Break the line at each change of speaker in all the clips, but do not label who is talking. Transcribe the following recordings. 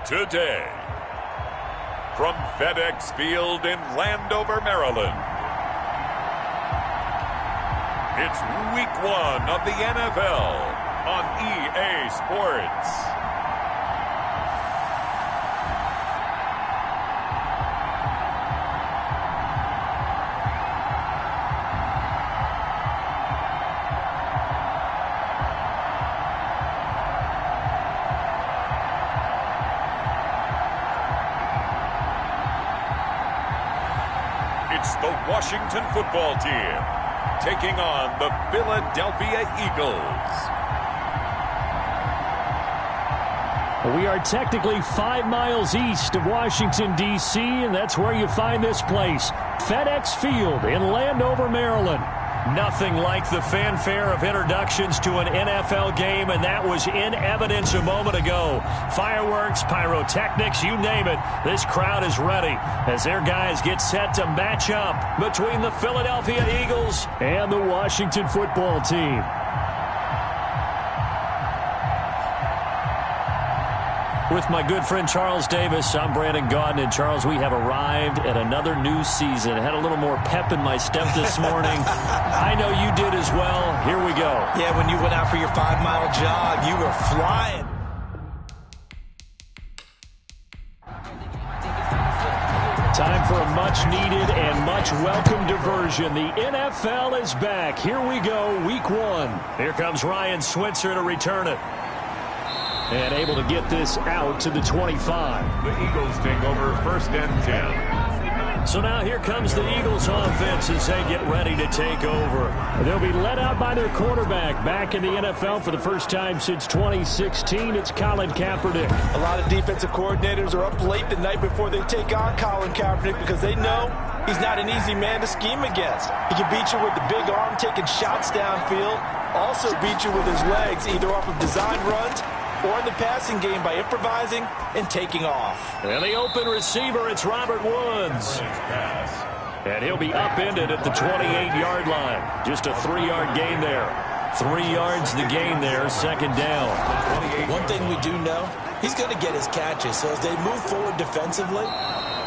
today. From FedEx Field in Landover, Maryland, it's Week 1 of the NFL on EA Sports. It's the Washington football team taking on the Philadelphia Eagles.
We are technically 5 miles east of Washington, D.C., and that's where you find this place, FedEx Field in Landover, Maryland. Nothing like the fanfare of introductions to an NFL game, and that was in evidence a moment ago. Fireworks, pyrotechnics, you name it. This crowd is ready as their guys get set to match up between the Philadelphia Eagles and the Washington football team. With my good friend Charles Davis, I'm Brandon Gaudin. And Charles, we have arrived at another new season. I had a little more pep in my step this morning. I know you did as well. Here we go.
Yeah, when you went out for your 5-mile jog, you were flying.
Time for a much-needed and much-welcome diversion. The NFL is back. Here we go, Week 1. Here comes Ryan Switzer to return it. And able to get this out to the 25.
The Eagles take over first and 10.
So now here comes the Eagles offense as they get ready to take over. They'll be led out by their quarterback. Back in the NFL for the first time since 2016, it's Colin Kaepernick.
A lot of defensive coordinators are up late the night before they take on Colin Kaepernick because they know he's not an easy man to scheme against. He can beat you with the big arm taking shots downfield, also beat you with his legs either off of design runs or in the passing game by improvising and taking off.
And the open receiver, it's Robert Woods. And he'll be upended at the 28-yard line. Just a 3-yard gain there. 3 yards the gain there, second down.
One thing we do know, he's going to get his catches. So as they move forward defensively,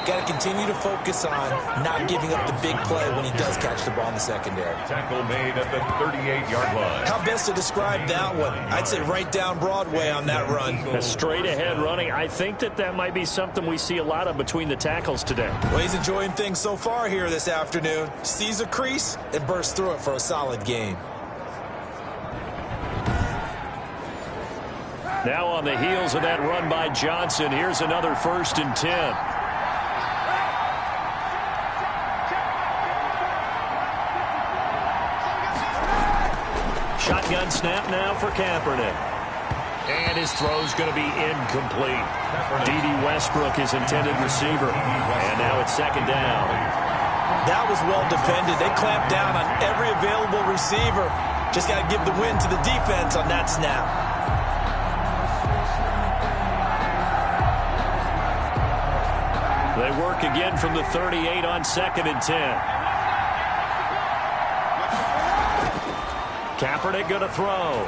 got to continue to focus on not giving up the big play when he does catch the ball in the secondary.
Tackle made at the 38-yard line.
How best to describe that one? I'd say right down Broadway on that run.
A straight-ahead running. I think that might be something we see a lot of between the tackles today.
Well, he's enjoying things so far here this afternoon. Sees a crease and bursts through it for a solid gain.
Now on the heels of that run by Johnson, here's another 1st and 10. Shotgun snap now for Kaepernick. And his throw's going to be incomplete. D.D. Westbrook, his intended receiver. And now it's second down.
That was well defended. They clamped down on every available receiver. Just got to give the win to the defense on that snap.
They work again from the 38 on 2nd and 10. Kaepernick going to throw.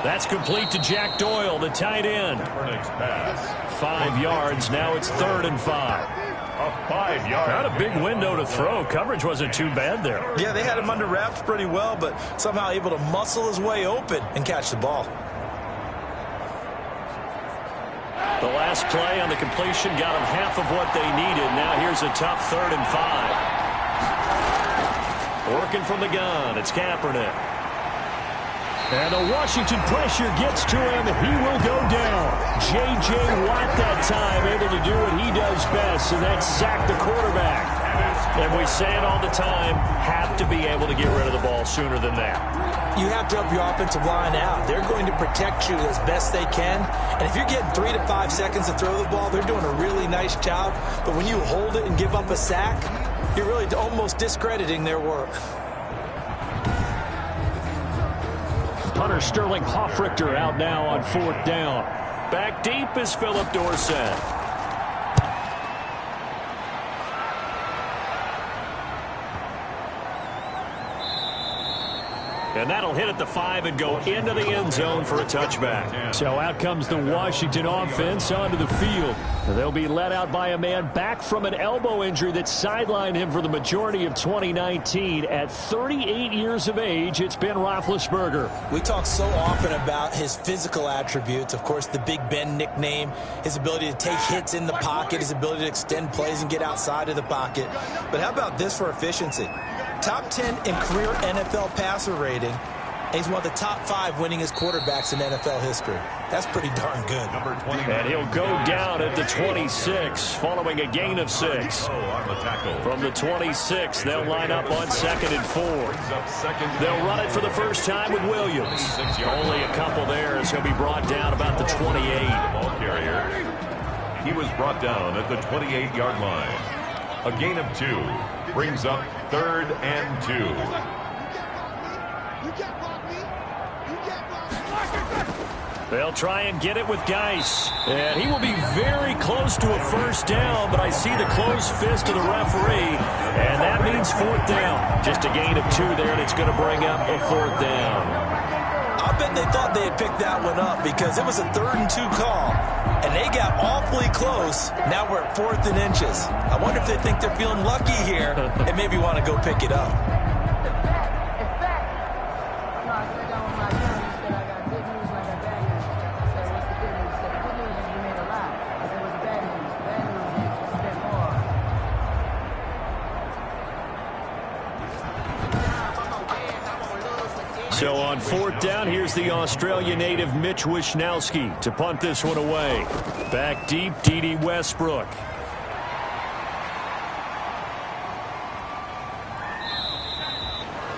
That's complete to Jack Doyle, the tight end. 5 yards. Now it's 3rd and 5.
A 5-yard.
Not a big window to throw. Coverage wasn't too bad there.
Yeah, they had him under wraps pretty well, but somehow able to muscle his way open and catch the ball.
The last play on the completion got them half of what they needed. Now here's a tough 3rd and 5. Working from the gun, it's Kaepernick. And the Washington pressure gets to him. He will go down. J.J. Watt that time able to do what he does best, and that's sack the quarterback. And we say it all the time, have to be able to get rid of the ball sooner than that.
You have to help your offensive line out. They're going to protect you as best they can. And if you're getting 3 to 5 seconds to throw the ball, they're doing a really nice job. But when you hold it and give up a sack, you're really almost discrediting their work.
Punter Sterling Hoffrichter out now on 4th down. Back deep is Philip Dorsett. And that'll hit at the 5 and go into the end zone for a touchback. So out comes the Washington offense onto the field. They'll be led out by a man back from an elbow injury that sidelined him for the majority of 2019. At 38 years of age, it's Ben Roethlisberger.
We talk so often about his physical attributes. Of course, the Big Ben nickname, his ability to take hits in the pocket, his ability to extend plays and get outside of the pocket. But how about this for efficiency? Top 10 in career NFL passer rating. And he's one of the top 5 winningest quarterbacks in NFL history. That's pretty darn good.
And he'll go down at the 26, following a gain of 6. From the 26, they'll line up on 2nd and 4. They'll run it for the first time with Williams. Only a couple there as he'll be brought down about the 28.
Ball carrier. He was brought down at the 28-yard line. A gain of 2 brings up 3rd and 2.
They'll try and get it with Geis. And he will be very close to a first down, but I see the closed fist of the referee, and that means 4th down. Just a gain of 2 there, and it's going to bring up a 4th down.
I bet they thought they had picked that one up because it was a 3rd and 2 call, and they got awfully close. Now we're at 4th and inches. I wonder if they think they're feeling lucky here and maybe want to go pick it up.
So on 4th down, here's the Australia native Mitch Wishnowsky to punt this one away. Back deep, D.D. Westbrook.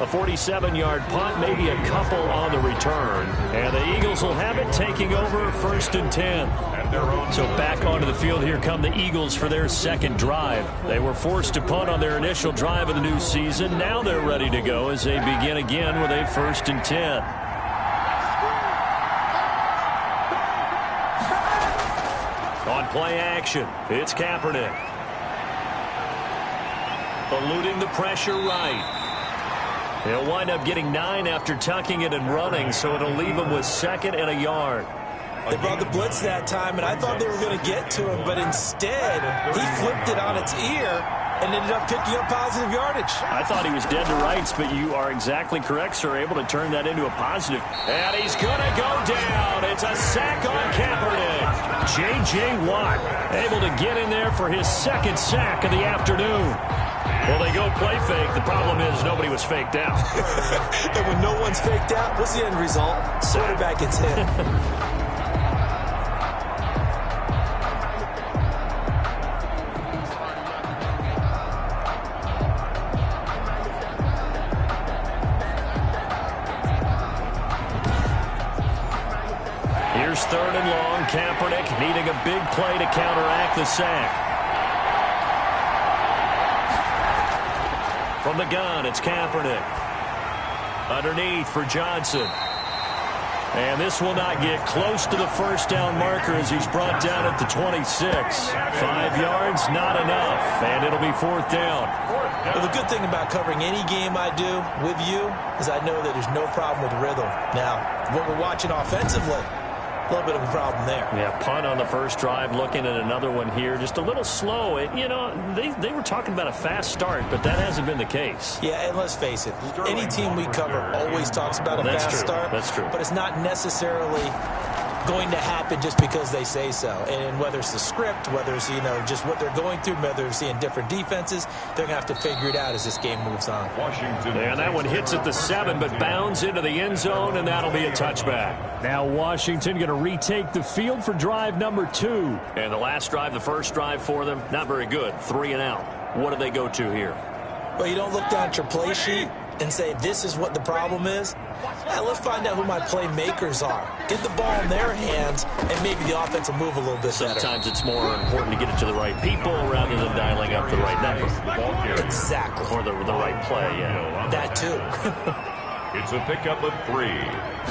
A 47-yard punt, maybe a couple on the return. And the Eagles will have it, taking over 1st and 10. So back onto the field, here come the Eagles for their 2nd drive. They were forced to punt on their initial drive of the new season. Now they're ready to go as they begin again with a 1st and 10. On play action, it's Kaepernick. Eluding the pressure right. He'll wind up getting 9 after tucking it and running, so it'll leave him with 2nd and a yard.
They brought the blitz that time, and I thought they were going to get to him, but instead, he flipped it on its ear and ended up picking up positive yardage.
I thought he was dead to rights, but you are exactly correct, sir. Able to turn that into a positive. And he's going to go down. It's a sack on Kaepernick. J.J. Watt able to get in there for his 2nd sack of the afternoon. Well, they go play fake. The problem is nobody was faked out.
And when no one's faked out, what's the end result? Quarterback gets hit.
Here's 3rd and long. Kaepernick needing a big play to counteract the sack. From the gun, it's Kaepernick. Underneath for Johnson. And this will not get close to the first down marker as he's brought down at the 26. 5 yards, not enough. And it'll be 4th down.
Well, the good thing about covering any game I do with you is I know that there's no problem with rhythm. Now, what we're watching offensively, a little bit of a problem there.
Yeah, punt on the first drive, looking at another one here. Just a little slow. You know, they were talking about a fast start, but that hasn't been the case.
Yeah, and let's face it, any team we cover always talks about a fast start.
That's true.
But it's not necessarily going to happen just because they say so. And whether it's the script, whether it's, just what they're going through, whether they're seeing different defenses, they're going to have to figure it out as this game moves on.
Washington.
And that one hits at the 7, but bounds into the end zone, and that'll be a touchback. Now Washington going to retake the field for drive number 2. And the last drive, the first drive for them, not very good. 3 and out. What do they go to here?
Well, you don't look down at your play sheet and say, this is what the problem is. Now, let's find out who my playmakers are. Get the ball in their hands, and maybe the offense will move a little bit better.
Sometimes it's more important to get it to the right people rather than dialing up the right number.
Exactly.
Or the right play, yeah.
That too.
It's a pickup of 3.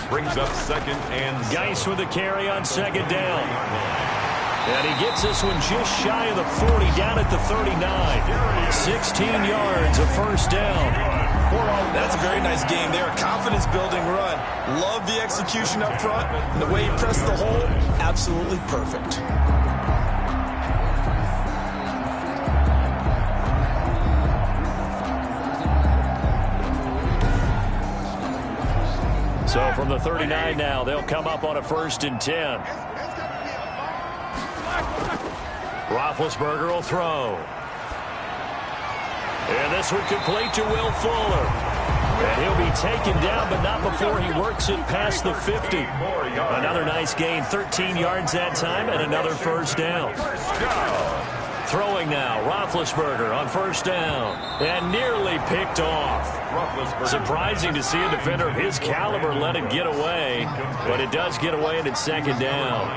Brings up 2nd and 7.
Geis with the carry on 2nd down. And he gets this one just shy of the 40, down at the 39. 16 yards, a first down.
That's a very nice game there. A confidence-building run. Love the execution up front. And the way he pressed the hole, absolutely perfect.
So from the 39 now, they'll come up on a 1st and 10. Roethlisberger will throw. And this one complete to Will Fuller. And he'll be taken down, but not before he works it past the 50. Another nice gain, 13 yards that time, and another first down. Throwing now, Roethlisberger on 1st down, and nearly picked off. Surprising to see a defender of his caliber let it get away, but it does get away and it's 2nd down.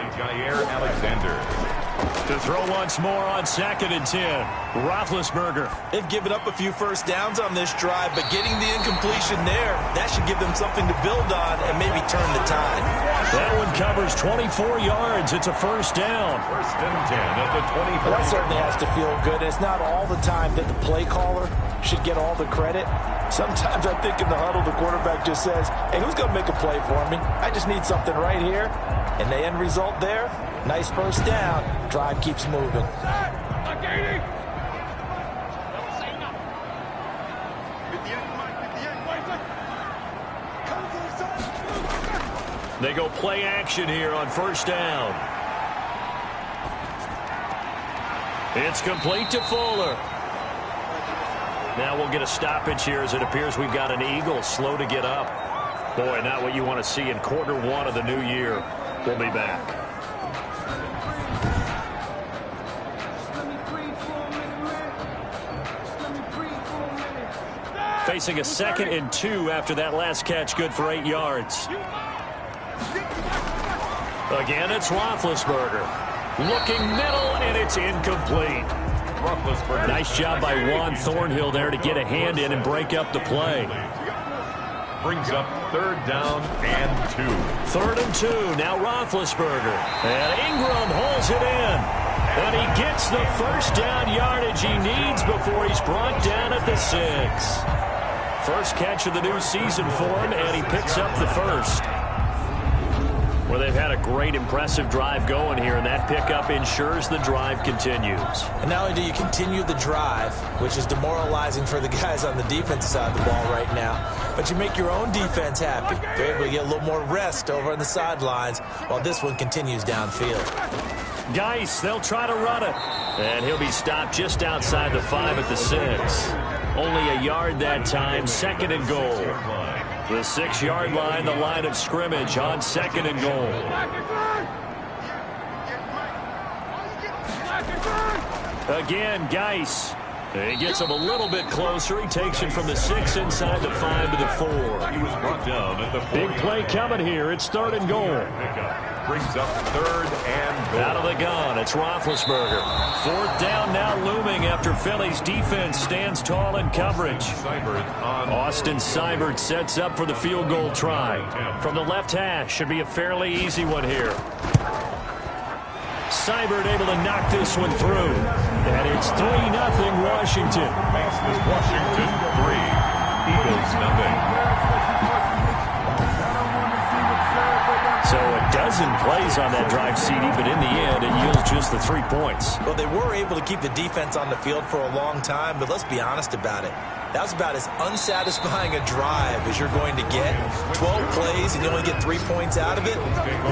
To throw once more on 2nd and 10. Roethlisberger.
They've given up a few first downs on this drive, but getting the incompletion there, that should give them something to build on and maybe turn the tide.
That one covers 24 yards. It's a first down.
1st and 10 at the 24.
That certainly has to feel good. It's not all the time that the play caller should get all the credit. Sometimes I think in the huddle, the quarterback just says, hey, who's going to make a play for me? I just need something right here. And the end result there, nice first down. Drive keeps moving.
They go play action here on 1st down. It's complete to Fuller. Now we'll get a stoppage here as it appears we've got an Eagle slow to get up. Boy, not what you want to see in quarter 1 of the new year. We'll be back. Facing a 2nd and 2 after that last catch, good for 8 yards. Again, it's Roethlisberger. Looking middle, and it's incomplete. Nice job by Juan Thornhill there to get a hand in and break up the play.
Brings up 3rd down and 2.
3rd and 2. Now Roethlisberger. And Ingram holds it in. And he gets the first down yardage he needs before he's brought down at the 6. First catch of the new season for him, and he picks up the first. Well, they've had a great, impressive drive going here, and that pickup ensures the drive continues.
And not only do you continue the drive, which is demoralizing for the guys on the defensive side of the ball right now, but you make your own defense happy. They're able to get a little more rest over on the sidelines while this one continues downfield.
Geis, they'll try to run it. And he'll be stopped just outside the 5 at the 6. Only a yard that time, 2nd and goal. The 6-yard line, the line of scrimmage on 2nd and goal. Again, Geis. He gets him a little bit closer. He takes it from the 6 inside the 5 to the 4.
He was brought down at the 40.
Big play coming here. It's 3rd and goal.
Brings up 3rd and goal.
Out of the gun, it's Roethlisberger. 4th down now looming after Philly's defense stands tall in coverage. Austin Seibert sets up for the field goal try. From the left hash, should be a fairly easy one here. Seibert able to knock this one through. And it's 3-0 Washington.
Makes this Washington 3. Eagles nothing.
So a dozen plays on that drive, CD, but in the end, it yields just the 3 points.
Well, they were able to keep the defense on the field for a long time, but let's be honest about it. That was about as unsatisfying a drive as you're going to get. 12 plays and you only get 3 points out of it.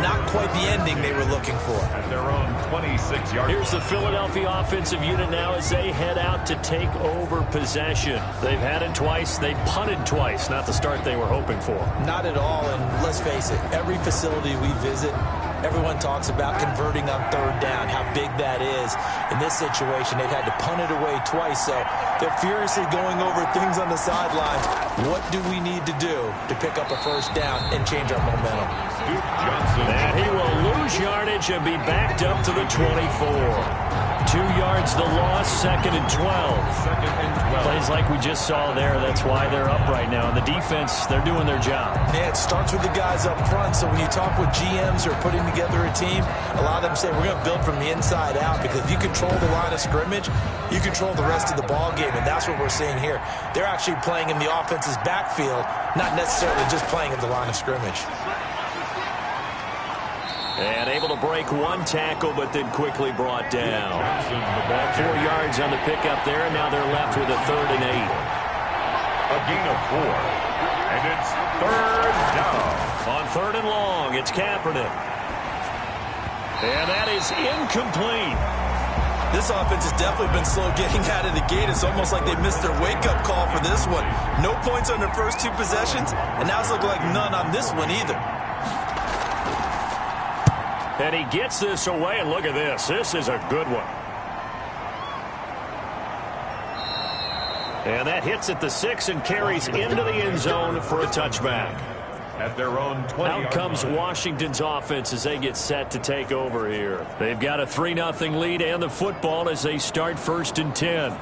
Not quite the ending they were looking for.
At their own 26-yard.
Here's the Philadelphia offensive unit now as they head out to take over possession. They've had it twice. They've punted twice. Not the start they were hoping for.
Not at all, and let's face it, every facility we visit, everyone talks about converting on 3rd down, how big that is. In this situation, they've had to punt it away twice, so they're furiously going over things on the sidelines. What do we need to do to pick up a first down and change our momentum?
Duke Johnson.
And he will lose yardage and be backed up to the 24. 2 yards the loss. us. 2nd and 12.
2nd and 12.
Plays like we just saw there. That's why they're up right now. And the defense, they're doing their job.
Yeah, it starts with the guys up front. So when you talk with GMs who are putting together a team, a lot of them say we're going to build from the inside out, because if you control the line of scrimmage, you control the rest of the ball game, and that's what we're seeing here. They're actually playing in the offense's backfield, not necessarily just playing in the line of scrimmage.
And able to break one tackle, but then quickly brought down. 4 yards on the pickup there, and now they're left with a 3rd and 8.
A gain of 4. And it's 3rd down.
On 3rd and long, it's Kaepernick. And that is incomplete.
This offense has definitely been slow getting out of the gate. It's almost like they missed their wake-up call for this one. No points on their first 2 possessions, and now it's looking like none on this one either.
And he gets this away, and look at this. This is a good one. And that hits at the 6 and carries into the end zone for a touchback.
At their own 20.
Out comes Washington's offense as they get set to take over here. They've got a 3-0 lead and the football as they start 1st and 10.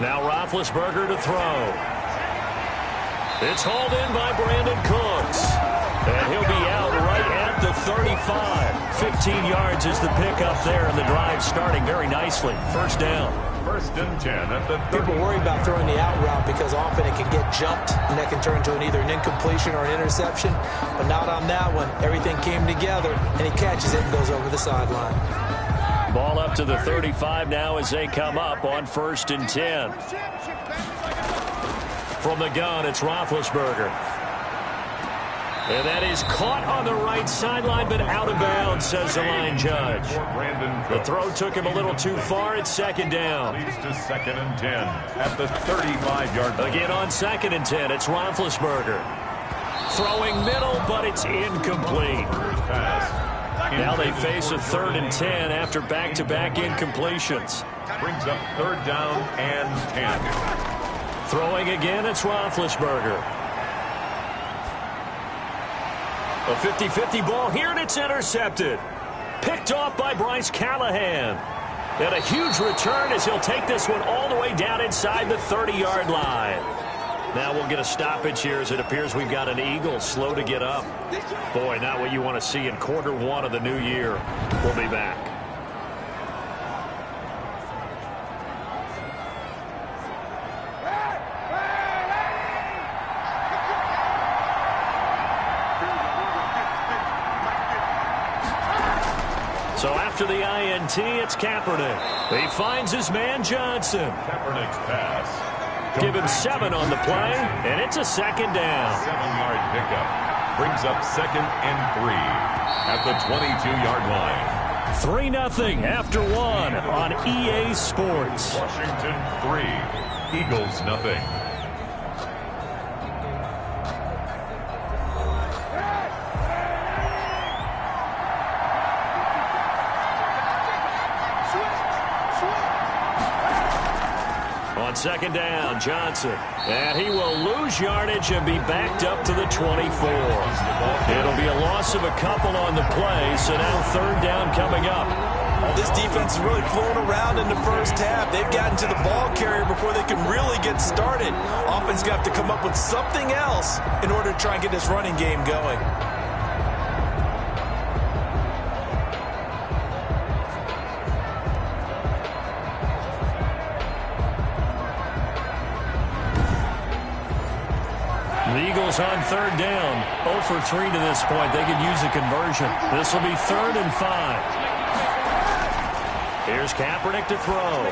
Now Roethlisberger to throw. It's hauled in by Brandon Cooks. And he'll be out right at the 35. 15 yards is the pickup there, and the drive starting very nicely. 1st down.
1st and 10 at the 30.
People worry about throwing the out route because often it can get jumped, and that can turn into either an incompletion or an interception. But not on that one. Everything came together, and he catches it and goes over the sideline.
Ball up to the 35 now as they come up on 1st and 10. From the gun, it's Roethlisberger. And that is caught on the right sideline, but out of bounds, says the line judge. The throw took him a little too far. It's 2nd down.
Leads to 2nd and 10 at the 35-yard line.
Again on 2nd and 10, it's Roethlisberger. Throwing middle, but it's incomplete. Now they face a 3rd and 10 after back-to-back incompletions.
Brings up 3rd down and 10.
Throwing again, it's Roethlisberger. A 50-50 ball here, and it's intercepted. Picked off by Bryce Callahan. And a huge return as he'll take this one all the way down inside the 30-yard line. Now we'll get a stoppage here as it appears we've got an Eagle slow to get up. Boy, not what you want to see in Q1 of the new year. We'll be back. So after the INT, it's Kaepernick. He finds his man Johnson.
Kaepernick's pass.
Give him 7 on the play, and it's a 2nd down.
7-yard pickup. Brings up 2nd and 3 at the 22-yard line.
3-0 after 1 on EA Sports.
Washington 3, Eagles 0.
On 2nd down, Johnson. And he will lose yardage and be backed up to the 24. It'll be a loss of a couple on the play, so now 3rd down coming up.
This defense is really flown around in the first half. They've gotten to the ball carrier before they can really get started. Offense got to come up with something else in order to try and get this running game going.
The Eagles on 3rd down. 0 for 3 to this point. They could use a conversion. This will be 3rd and 5. Here's Kaepernick to throw.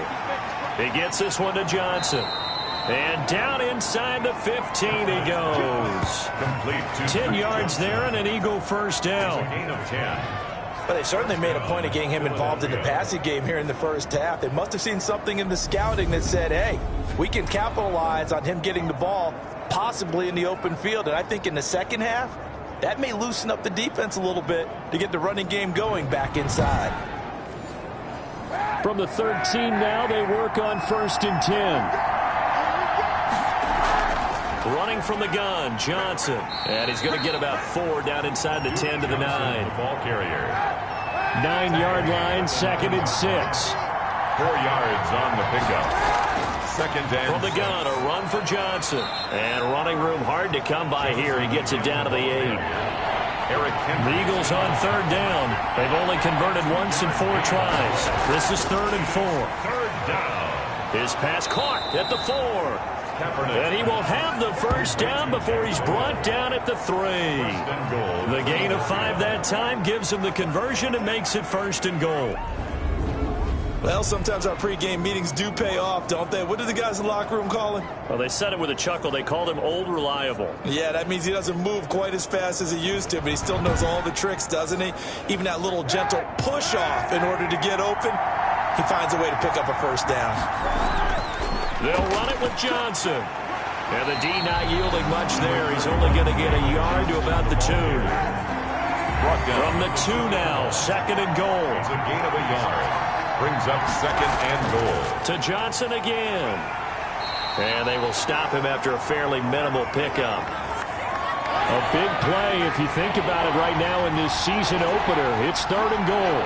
He gets this one to Johnson. And down inside the 15 he goes.
Complete.
10 yards there and an Eagle 1st down.
A gain of 10.
But they certainly made a point of getting him involved in the passing game here in the first half. They must have seen something in the scouting that said, hey, we can capitalize on him getting the ball possibly in the open field. And I think in the second half, that may loosen up the defense a little bit to get the running game going back inside.
From the 13 now, they work on 1st and 10. Running from the gun, Johnson. And he's going to get about 4 down inside the 10 to the 9.
The ball carrier.
9-yard line, 2nd and 6.
4 yards on the pickup. 2nd and
from the gun, a run for Johnson. And running room hard to come by here. He gets it down to the 8. The Eagles on 3rd down. They've only converted once in 4 tries. This is 3rd and 4.
3rd down.
His pass caught at the 4. And he will have the 1st down before he's brought down at the 3. The gain of 5 that time gives him the conversion and makes it 1st and goal.
Well, sometimes our pregame meetings do pay off, don't they? What do the guys in the locker room call him?
Well, they said it with a chuckle. They called him Old Reliable.
Yeah, that means he doesn't move quite as fast as he used to, but he still knows all the tricks, doesn't he? Even that little gentle push-off in order to get open, he finds a way to pick up a 1st down.
They'll run it with Johnson. And the D not yielding much there. He's only going to get a yard to about the 2. From the 2 now, 2nd and goal.
It's a gain of a yard. Brings up 2nd and goal.
To Johnson again. And they will stop him after a fairly minimal pickup. A big play if you think about it right now in this season opener. It's 3rd and goal.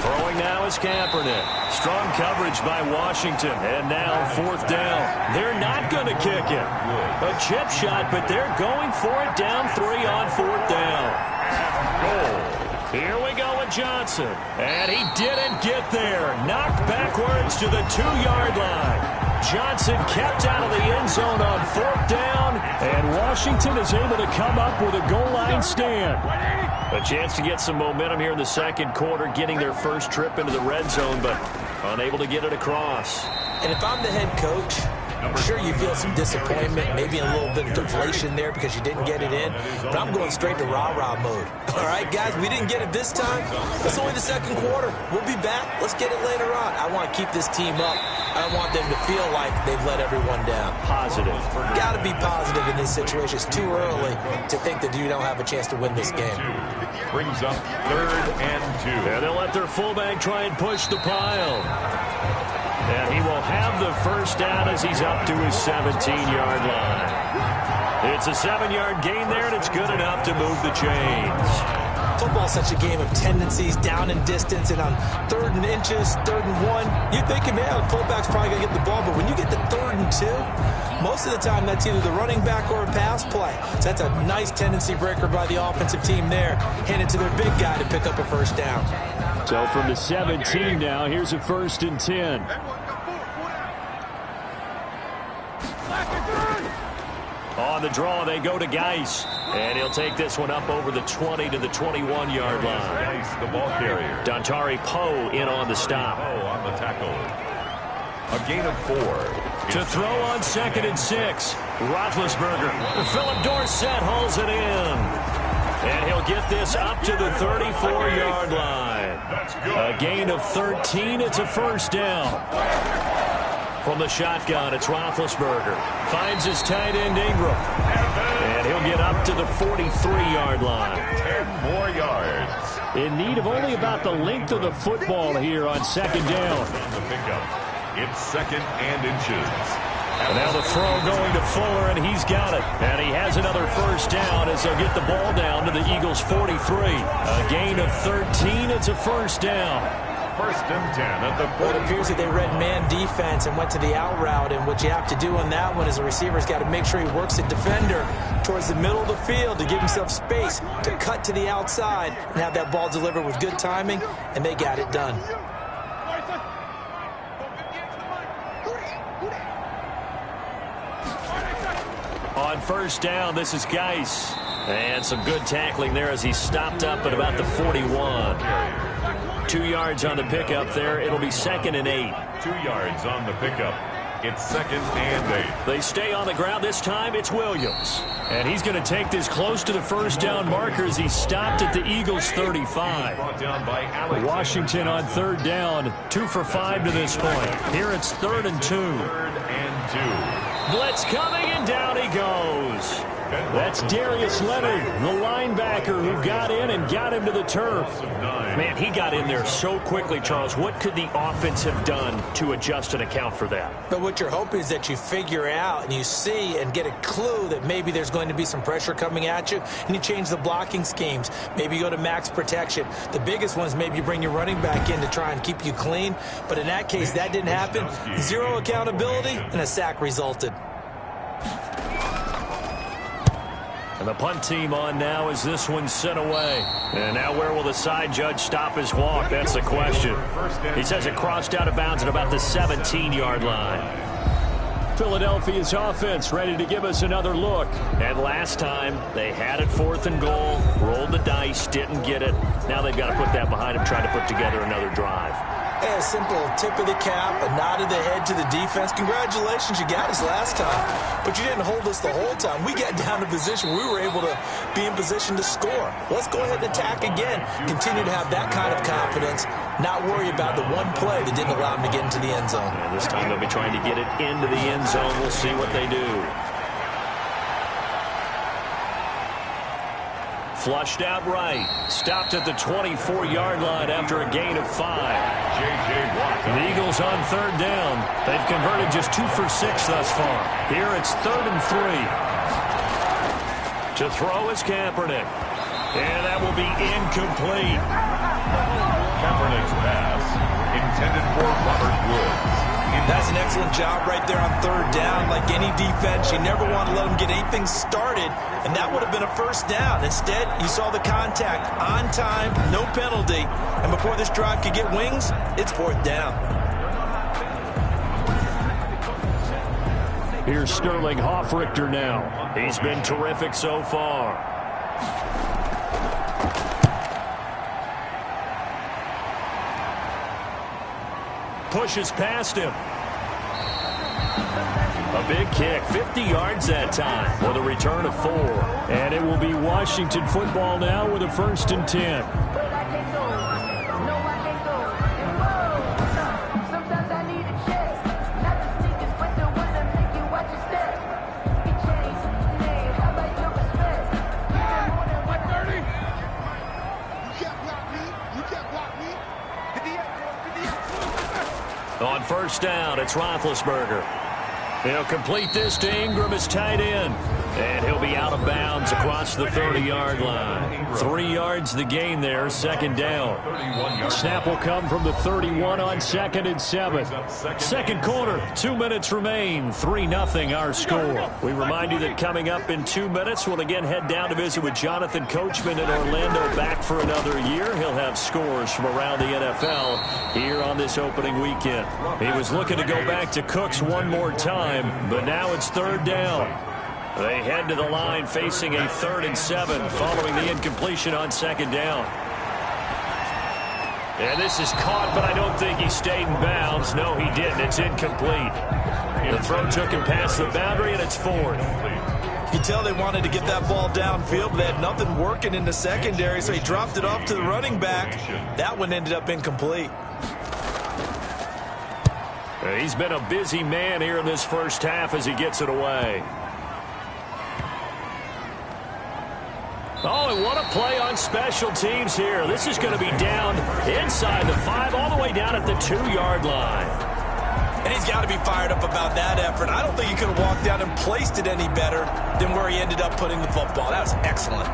Throwing now is Kaepernick. Strong coverage by Washington. And now 4th down. They're not going to kick it. A chip shot, but they're going for it down 3 on 4th down. Goal. Here we go with Johnson. And he didn't get there. Knocked backwards to the 2-yard line. Johnson kept out of the end zone on 4th down. And Washington is able to come up with a goal line stand. A chance to get some momentum here in the 2nd quarter, getting their first trip into the red zone, but unable to get it across.
And if I'm the head coach, I'm sure you feel some disappointment, maybe a little bit of deflation there because you didn't get it in. But I'm going straight to rah-rah mode. All right, guys, we didn't get it this time. It's only the 2nd quarter. We'll be back. Let's get it later on. I want to keep this team up. I want them to feel like they've let everyone down.
Positive.
Got to be positive in this situation. It's too early to think that you don't have a chance to win this game.
Brings up 3rd and 2.
And they'll let their fullback try and push the pile. And he will have the 1st down as he's up to his 17-yard line. It's a 7-yard gain there, and it's good enough to move the chains.
Football's such a game of tendencies, down and distance, and on 3rd and inches, 3rd and 1, you're thinking, man, the fullback's probably going to get the ball. But when you get to 3rd and 2, most of the time that's either the running back or a pass play. So that's a nice tendency breaker by the offensive team there. Hand it to their big guy to pick up a 1st down.
So from the 17 now, here's a 1st and 10. On the draw, they go to Geis. And he'll take this one up over the 20 to the 21-yard line.
Geis, the ball carrier.
Dontari Poe in on the stop.
Poe on the tackle. A gain of 4.
To throw on 2nd and 6. Roethlisberger. Philip Dorsett hauls it in. And he'll get this up to the 34-yard line. A gain of 13. It's a 1st down. From the shotgun, it's Roethlisberger. Finds his tight end, Ingram. And he'll get up to the 43-yard line.
10 more yards.
In need of only about the length of the football here on 2nd down.
On the pickup. It's 2nd and inches.
And now the throw going to Fuller, and he's got it. And he has another 1st down as they'll get the ball down to the Eagles' 43. A gain of 13. It's a 1st down.
1st and 10 at the 40.
Well, it appears that they read man defense and went to the out route. And what you have to do on that one is the receiver's got to make sure he works the defender towards the middle of the field to give himself space to cut to the outside and have that ball delivered with good timing. And they got it done.
On 1st down, this is Geis. And some good tackling there as he stopped up at about the 41. 2 yards on the pickup there. It'll be 2nd and 8.
2 yards on the pickup. It's 2nd and 8.
They stay on the ground. This time it's Williams. And he's going to take this close to the 1st down marker as he stopped at the Eagles' 35.
Brought down by Alex.
Washington on 3rd down. 2 for 5 to this point. Here it's 3rd and 2.
3rd and 2.
Blitz coming, and down he goes. That's Darius Leonard, the linebacker who got in and got him to the turf.
Man, he got in there so quickly, Charles. What could the offense have done to adjust and account for that?
But what you're hoping is that you figure out and you see and get a clue that maybe there's going to be some pressure coming at you, and you change the blocking schemes. Maybe you go to max protection. The biggest one is maybe you bring your running back in to try and keep you clean. But in that case, that didn't happen. Zero accountability, and a sack resulted.
And the punt team on now as this one's sent away. And now where will the side judge stop his walk? That's the question. He says it crossed out of bounds at about the 17-yard line. Philadelphia's offense ready to give us another look.
And last time, they had it 4th and goal, rolled the dice, didn't get it. Now they've got to put that behind them, trying to put together another drive.
A simple tip of the cap, a nod of the head to the defense. Congratulations, you got us last time. But you didn't hold us the whole time. We got down to position. We were able to be in position to score. Let's go ahead and attack again. Continue to have that kind of confidence. Not worry about the one play that didn't allow them to get into the end zone.
And this time they'll be trying to get it into the end zone. We'll see what they do.
Flushed out right. Stopped at the 24-yard line after a gain of 5. The Eagles on 3rd down. They've converted just 2 for 6 thus far. Here it's 3rd and 3. To throw is Kaepernick. And that will be incomplete.
Kaepernick's pass intended for Robert Woods.
That's an excellent job right there on 3rd down. Like any defense, you never want to let them get anything started, and that would have been a 1st down. Instead, you saw the contact on time, no penalty, and before this drive could get wings, it's 4th down.
Here's Sterling Hoffrichter now. He's been terrific so far. Pushes past him. A big kick, 50 yards that time with a return of 4. And it will be Washington football now with a 1st and 10. On 1st down, it's Roethlisberger. He'll complete this to Ingram as tight end. And he'll be out of bounds across the 30-yard line. 3 yards the gain there, 2nd down. Snap will come from the 31 on 2nd and 7. 2nd quarter, 2 minutes remain. 3-0 our score. We remind you that coming up in 2 minutes, we'll again head down to visit with Jonathan Coachman in Orlando, back for another year. He'll have scores from around the NFL here on this opening weekend. He was looking to go back to Cooks one more time, but now it's 3rd down. They head to the line facing a 3rd and 7 following the incompletion on 2nd down. And this is caught, but I don't think he stayed in bounds. No, he didn't. It's incomplete. The throw took him past the boundary, and it's 4th.
You can tell they wanted to get that ball downfield, but they had nothing working in the secondary, so he dropped it off to the running back. That one ended up incomplete.
He's been a busy man here in this 1st half as he gets it away. Oh, and what a play on special teams here. This is going to be down inside the 5, all the way down at the 2-yard line.
And he's got to be fired up about that effort. I don't think he could have walked down and placed it any better than where he ended up putting the football. That was excellent.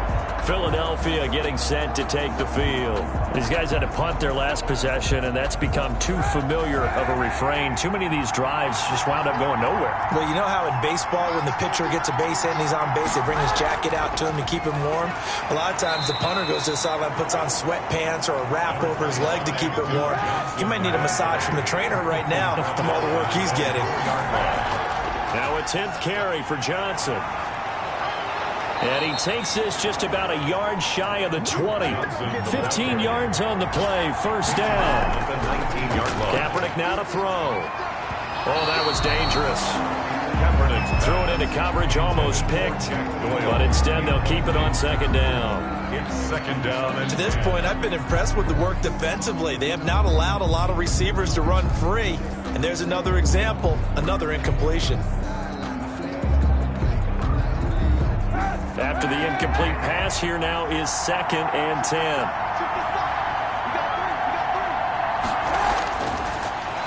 Philadelphia getting set to take the field. These guys had to punt their last possession, and that's become too familiar of a refrain. Too many of these drives just wound up going nowhere.
Well, you know how in baseball, when the pitcher gets a base hit and he's on base, they bring his jacket out to him to keep him warm? A lot of times the punter goes to the sideline, puts on sweatpants or a wrap over his leg to keep it warm. He might need a massage from the trainer right now from all the work he's getting.
Now a 10th carry for Johnson. And he takes this just about a yard shy of the 20. 15 yards on the play, 1st down. Kaepernick now to throw. Oh, that was dangerous. Threw it into coverage, almost picked. But instead, they'll keep it on 2nd down.
It's 2nd down.
To this point, I've been impressed with the work defensively. They have not allowed a lot of receivers to run free. And there's another example, another incompletion.
After the incomplete pass, here now is 2nd and 10.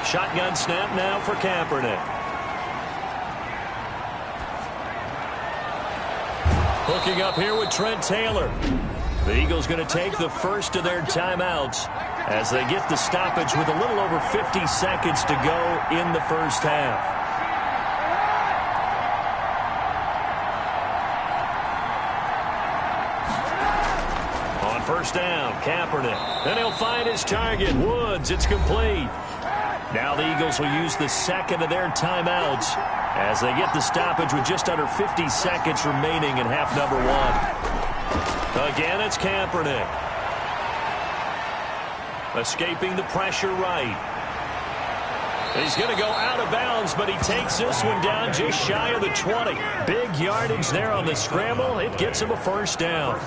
Shotgun snap now for Kaepernick. Hooking up here with Trent Taylor. The Eagles going to take the first of their timeouts as they get the stoppage with a little over 50 seconds to go in the first half. On first down, Kaepernick. Then he'll find his target, Woods. It's complete. Now the Eagles will use the second of their timeouts as they get the stoppage with just under 50 seconds remaining in half number 1. Again, it's Kaepernick. Escaping the pressure right. He's going to go out of bounds, but he takes this one down just shy of the 20. Big yardage there on the scramble. It gets him a first down.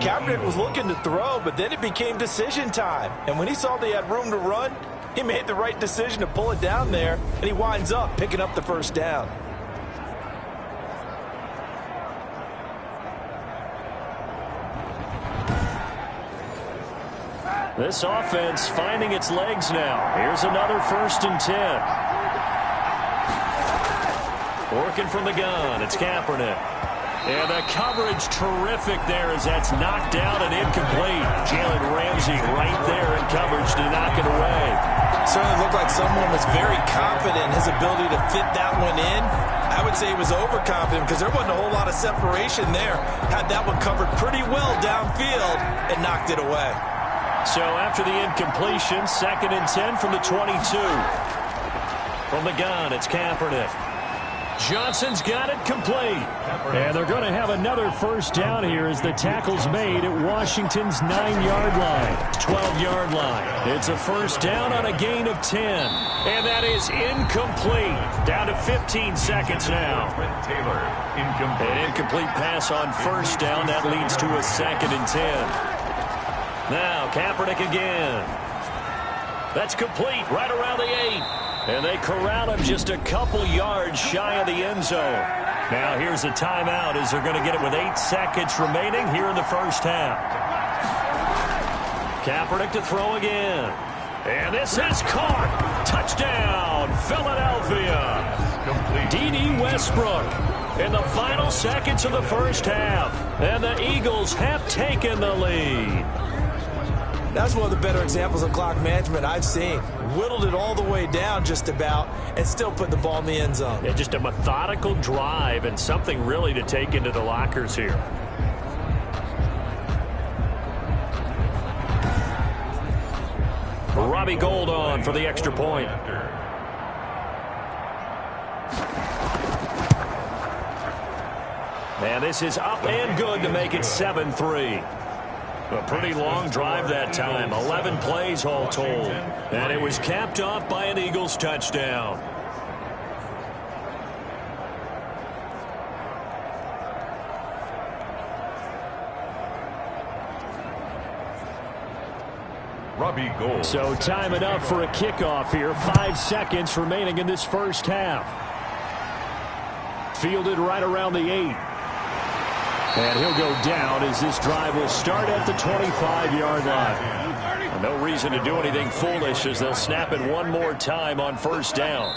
Kaepernick was looking to throw, but then it became decision time. And when he saw they had room to run, he made the right decision to pull it down there, and he winds up picking up the first down.
This offense finding its legs now. Here's another 1st and 10. Working from the gun, it's Kaepernick. And the coverage terrific there as that's knocked down and incomplete. Jalen Ramsey right there in coverage to knock it away.
Certainly looked like someone was very confident in his ability to fit that one in. I would say he was overconfident because there wasn't a whole lot of separation there. Had that one covered pretty well downfield and knocked it away.
So after the incompletion, 2nd and 10 from the 22. From the gun, it's Kaepernick. Johnson's got it complete. And they're going to have another first down here as the tackle's made at Washington's 9-yard line, 12-yard line. It's a first down on a gain of 10. And that is incomplete. Down to 15 seconds now.
Taylor, incomplete.
An incomplete pass on first down. That leads to a 2nd and 10. Now, Kaepernick again. That's complete right around the 8. And they corral him just a couple yards shy of the end zone. Now, here's a timeout as they're going to get it with 8 seconds remaining here in the first half. Kaepernick to throw again. And this is caught. Touchdown, Philadelphia. D.D. Westbrook in the final seconds of the first half. And the Eagles have taken the lead.
That's one of the better examples of clock management I've seen. Whittled it all the way down just about and still put the ball in the end zone.
Yeah, just a methodical drive and something really to take into the lockers here. Robbie Gould on for the extra point. And this is up and good to make it 7-3. A pretty long drive that time, 11 plays all told. And it was capped off by an Eagles touchdown.
Robbie Gould.
So time enough for a kickoff here. 5 seconds remaining in this first half. Fielded right around the 8. And he'll go down as this drive will start at the 25-yard line. No reason to do anything foolish as they'll snap it one more time on first down.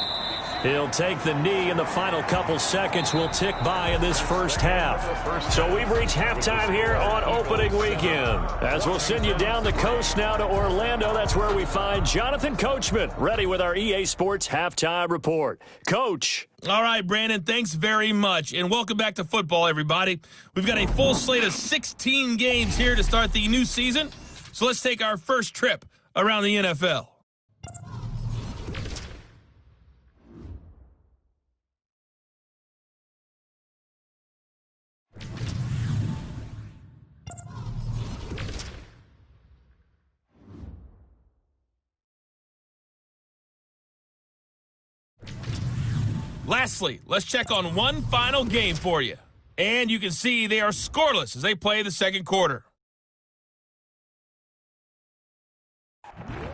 He'll take the knee, and the final couple seconds will tick by in this first half. So we've reached halftime here on opening weekend. As we'll send you down the coast now to Orlando, that's where we find Jonathan Coachman, ready with our EA Sports Halftime Report. Coach.
All right, Brandon, thanks very much, and welcome back to football, everybody. We've got a full slate of 16 games here to start the new season, so let's take our first trip around the NFL. Lastly, let's check on one final game for you. And you can see they are scoreless as they play the second quarter.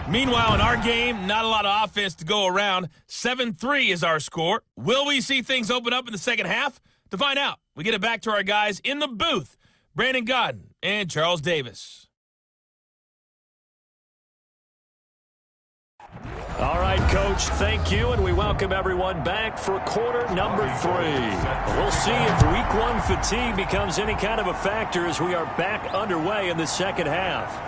Meanwhile, in our game, not a lot of offense to go around. 7-3 is our score. Will we see things open up in the second half? To find out, we get it back to our guys in the booth, Brandon Godden and Charles Davis.
All right, Coach, thank you, and we welcome everyone back for quarter number 3. We'll see if week 1 fatigue becomes any kind of a factor as we are back underway in the second half.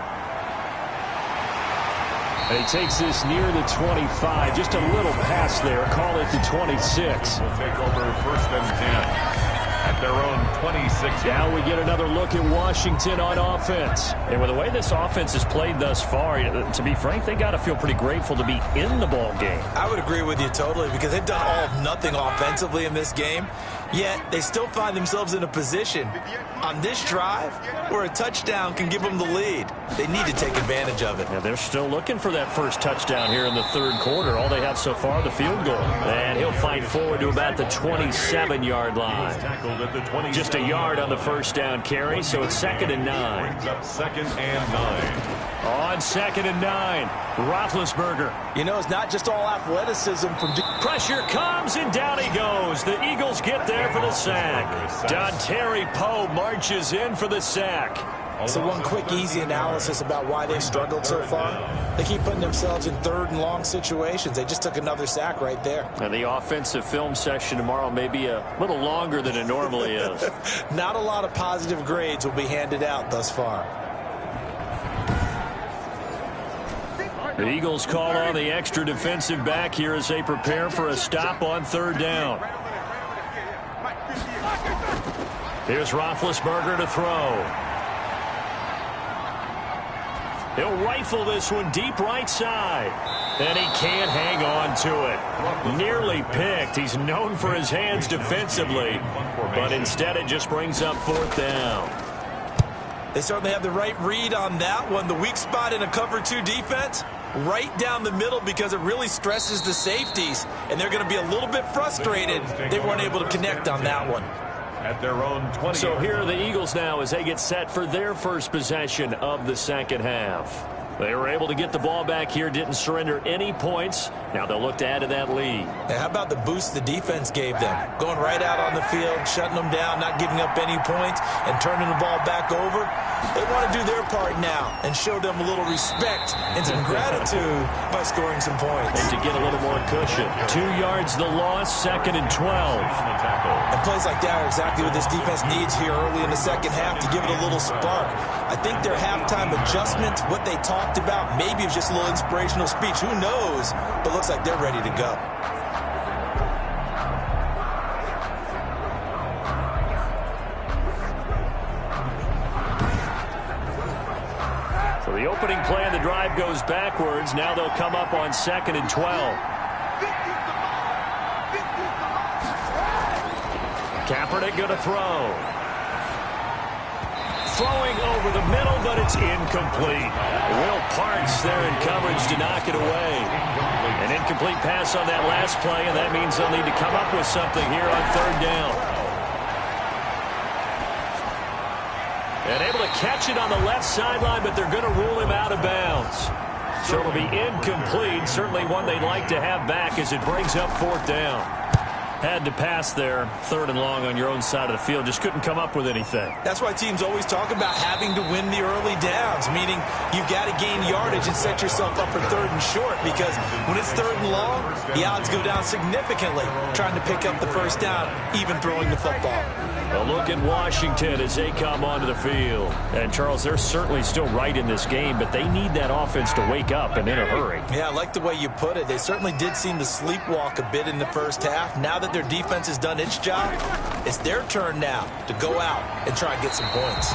And he takes this near the 25, just a little pass there, call it the 26.
Will take over first and 10. At their own 26.
Now we get another look at Washington on offense. And with the way this offense has played thus far, to be frank, they got to feel pretty grateful to be in the ball game.
I would agree with you totally because they've done all of nothing offensively in this game, yet they still find themselves in a position on this drive where a touchdown can give them the lead. They need to take advantage of it.
And they're still looking for that first touchdown here in the third quarter. All they have so far, the field goal. And he'll fight forward to about the 27-yard line. Just a yard on the first down carry, so it's 2nd and 9.
Brings up 2nd and 9.
On 2nd and 9, Roethlisberger.
You know, it's not just all athleticism from...
Pressure comes, and down he goes. The Eagles get there for the sack. Dontari Poe marches in for the sack.
So one quick, easy analysis about why they've struggled so far. They keep putting themselves in 3rd and long situations. They just took another sack right there.
And the offensive film session tomorrow may be a little longer than it normally is.
Not a lot of positive grades will be handed out thus far.
The Eagles call on the extra defensive back here as they prepare for a stop on 3rd down. Here's Roethlisberger to throw. He'll rifle this one deep right side. And he can't hang on to it. Nearly picked. He's known for his hands defensively. But instead it just brings up 4th down.
They certainly have the right read on that one. The weak spot in a cover 2 defense, right down the middle because it really stresses the safeties. And they're going to be a little bit frustrated they weren't able to connect on that one.
At their own 20.
So here are the Eagles now as they get set for their first possession of the second half. They were able to get the ball back here, didn't surrender any points. Now they'll look to add to that lead.
And how about the boost the defense gave them? Going right out on the field, shutting them down, not giving up any points, and turning the ball back over. They want to do their part now and show them a little respect and some gratitude by scoring some points.
And to get a little more cushion. 2 yards the loss, 2nd and 12.
And plays like that are exactly what this defense needs here early in the second half to give it a little spark. I think their halftime adjustments, what they talked about, maybe it's just a little inspirational speech. Who knows? But looks like they're ready to go.
So the opening play of the drive goes backwards. Now they'll come up on 2nd and 12. Kaepernick going to throw. Throwing over the middle, but it's incomplete. Will Parks there in coverage to knock it away. An incomplete pass on that last play, and that means they'll need to come up with something here on 3rd down. And able to catch it on the left sideline, but they're going to rule him out of bounds. So it'll be incomplete, certainly one they'd like to have back as it brings up 4th down. Had to pass there, 3rd and long on your own side of the field. Just couldn't come up with anything.
That's why teams always talk about having to win the early downs, meaning you've got to gain yardage and set yourself up for 3rd and short, because when it's 3rd and long, the odds go down significantly trying to pick up the first down, even throwing the football.
A look at Washington as they come onto the field. And, Charles, they're certainly still right in this game, but they need that offense to wake up and in a hurry.
Yeah, I like the way you put it. They certainly did seem to sleepwalk a bit in the first half. Now that their defense has done its job, it's their turn now to go out and try and get some points.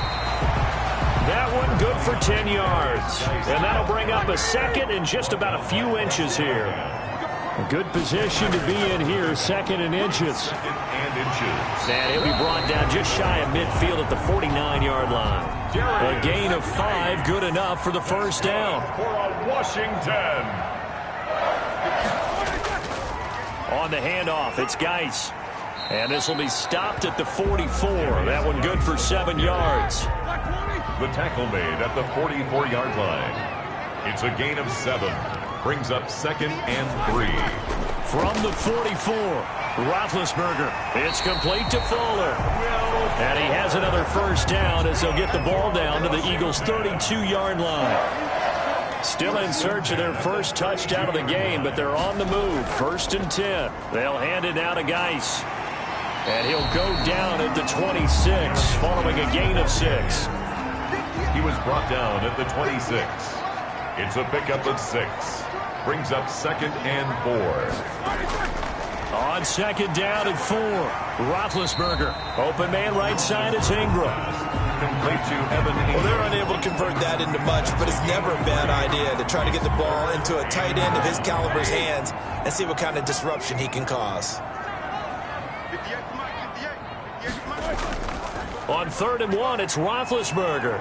That one good for 10 yards. And that'll bring up a 2nd and just about a few inches here. A good position to be in here, 2nd and inches. And he'll be brought down just shy of midfield at the 49-yard line. A gain of 5, good enough for the first down.
For Washington.
On the handoff, it's Geis. And this will be stopped at the 44. That one good for 7 yards.
The tackle made at the 44-yard line. It's a gain of 7. Brings up 2nd and 3.
From the 44. Roethlisberger. It's complete to Fuller. And he has another first down as they'll get the ball down to the Eagles' 32-yard line. Still in search of their first touchdown of the game, but they're on the move. 1st and 10. They'll hand it now to Geis. And he'll go down at the 26, following a gain of 6.
He was brought down at the 26. It's a pickup of 6. Brings up 2nd and 4.
On 2nd down and 4. Roethlisberger. Open man right side is Ingram.
Complete to Evan Ingram.
Well, they're unable to convert that into much, but it's never a bad idea to try to get the ball into a tight end of his caliber's hands and see what kind of disruption he can cause.
On 3rd and 1, it's Roethlisberger.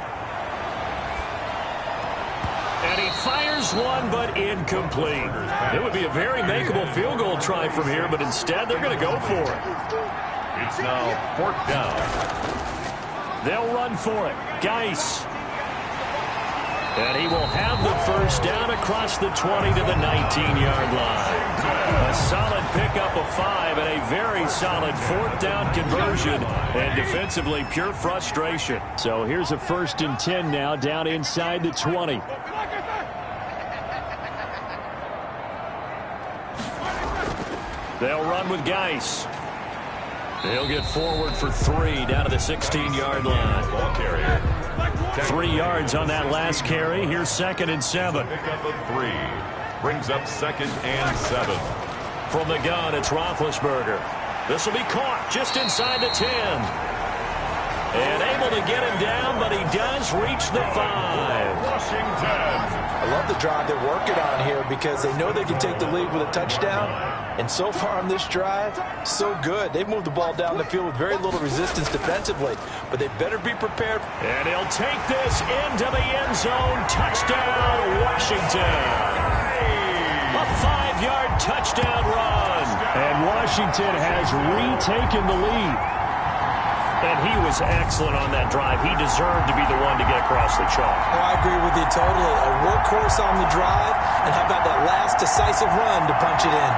And he fires one, but incomplete. It would be a very makeable field goal try from here, but instead they're going to go for it.
It's now 4th down.
They'll run for it. Geis. And he will have the first down across the 20 to the 19-yard line. A solid pickup of 5 and a very solid 4th down conversion. And defensively, pure frustration. So here's a 1st and 10 now, down inside the 20. They'll run with Geis. They'll get forward for 3 down to the 16-yard line.
Ball carrier.
3 yards on that last carry. Here's 2nd and 7.
Pickup of 3. Brings up 2nd and 7.
From the gun, it's Roethlisberger. This will be caught just inside the 10. And able to get him down, but he does reach the 5.
Washington.
I love the drive they're working on here because they know they can take the lead with a touchdown. And so far on this drive, so good. They've moved the ball down the field with very little resistance defensively, but they better be prepared.
And he'll take this into the end zone. Touchdown, Washington. A 5-yard touchdown run. And Washington has retaken the lead. And he was excellent on that drive. He deserved to be the one to get across the chalk.
Oh, I agree with you totally. A workhorse on the drive, and how about that last decisive run to punch it in?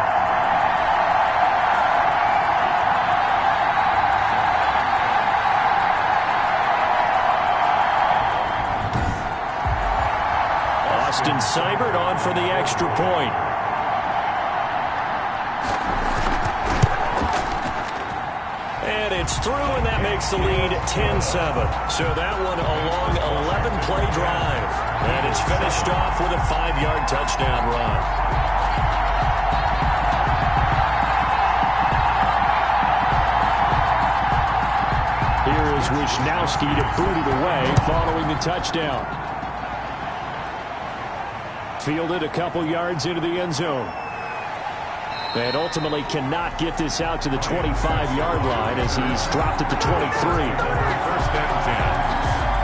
Austin Seibert on for the extra point. And it's through, and that makes the lead 10-7. So that one a long 11-play drive. And it's finished off with a 5-yard touchdown run. Here is Wisnowski to boot it away following the touchdown. Fielded a couple yards into the end zone. And ultimately cannot get this out to the 25-yard line as he's dropped it to 23.
1st and 10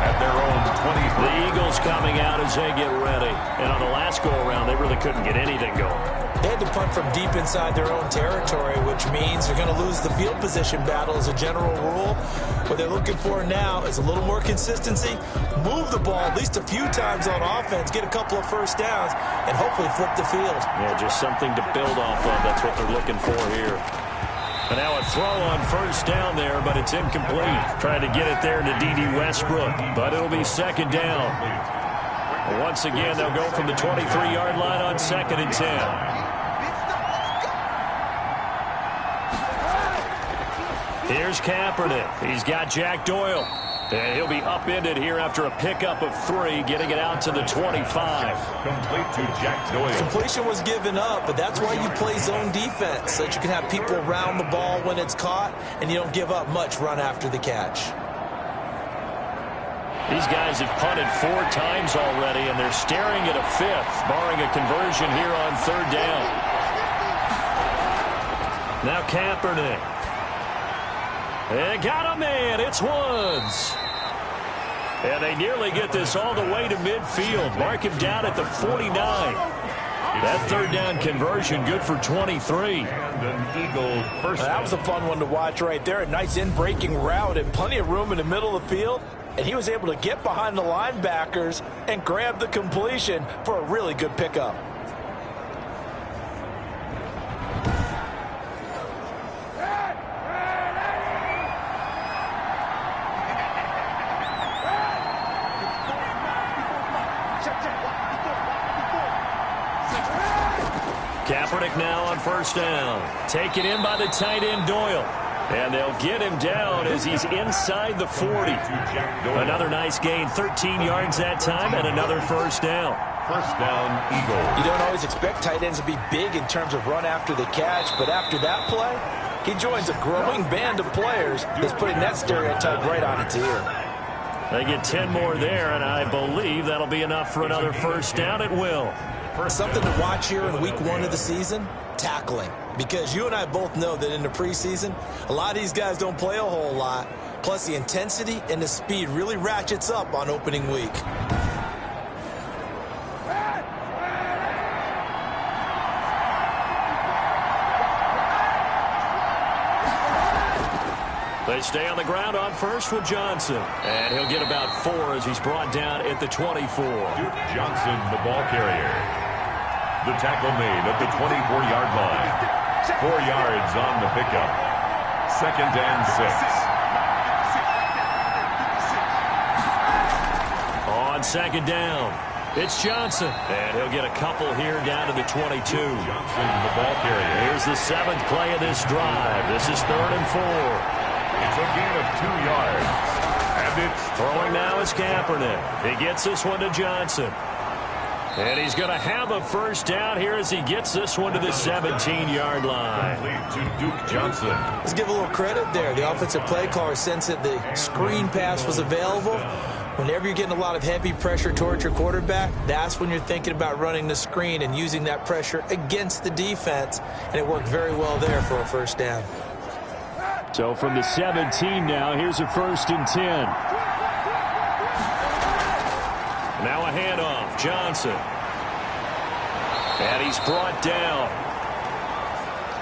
at their own 20.
The Eagles coming out as they get ready. And on the last go-around, they really couldn't get anything going.
They had to punt from deep inside their own territory, which means they're going to lose the field position battle as a general rule. What they're looking for now is a little more consistency, move the ball at least a few times on offense, get a couple of first downs, and hopefully flip the field.
Yeah, just something to build off of. That's what they're looking for here. And now a throw on first down there, but it's incomplete. Trying to get it there to D.D. Westbrook, but it'll be 2nd down. Once again, they'll go from the 23-yard line on 2nd and 10. Here's Kaepernick. He's got Jack Doyle. And he'll be upended here after a pickup of 3, getting it out to the 25.
Complete to Jack Doyle.
Completion was given up, but that's why you play zone defense, so that you can have people around the ball when it's caught, and you don't give up much run after the catch.
These guys have punted 4 times already, and they're staring at a 5th, barring a conversion here on 3rd down. Now Kaepernick. They got a man. It's Woods. And they nearly get this all the way to midfield. Mark him down at the 49. That 3rd down conversion good for 23.
And an Eagle first.
That was a fun one to watch right there. A nice in-breaking route and plenty of room in the middle of the field. And he was able to get behind the linebackers and grab the completion for a really good pickup.
Kaepernick now on first down. Taken in by the tight end Doyle. And they'll get him down as he's inside the 40. Another nice gain, 13 yards that time, and another first down.
First down, Eagles.
You don't always expect tight ends to be big in terms of run after the catch, but after that play, he joins a growing band of players that's putting that stereotype right on its ear.
They get 10 more there, and I believe that'll be enough for another first down. It will.
Something to watch here in week 1 of the season, tackling. Because you and I both know that in the preseason, a lot of these guys don't play a whole lot. Plus, the intensity and the speed really ratchets up on opening week.
They stay on the ground on first with Johnson. And he'll get about 4 as he's brought down at the 24.
Duke Johnson, the ball carrier. The tackle made at the 24-yard line. 4 yards on the pickup. Second and 6.
On second down, it's Johnson. And he'll get a couple here down to the 22.
Johnson, the ball carrier.
Here's the 7th play of this drive. This is 3rd and 4.
It's a gain of 2 yards. And it's
Throwing now is Kaepernick. He gets this one to Johnson. And he's going to have a first down here as he gets this one to the 17-yard line.
complete to Duke Johnson.
Let's give a little credit there. The offensive play caller sensed that the screen pass was available. Whenever you're getting a lot of heavy pressure towards your quarterback, that's when you're thinking about running the screen and using that pressure against the defense. And it worked very well there for a first down.
So from the 17 now, here's a 1st and 10. Now a handoff, Johnson. And he's brought down.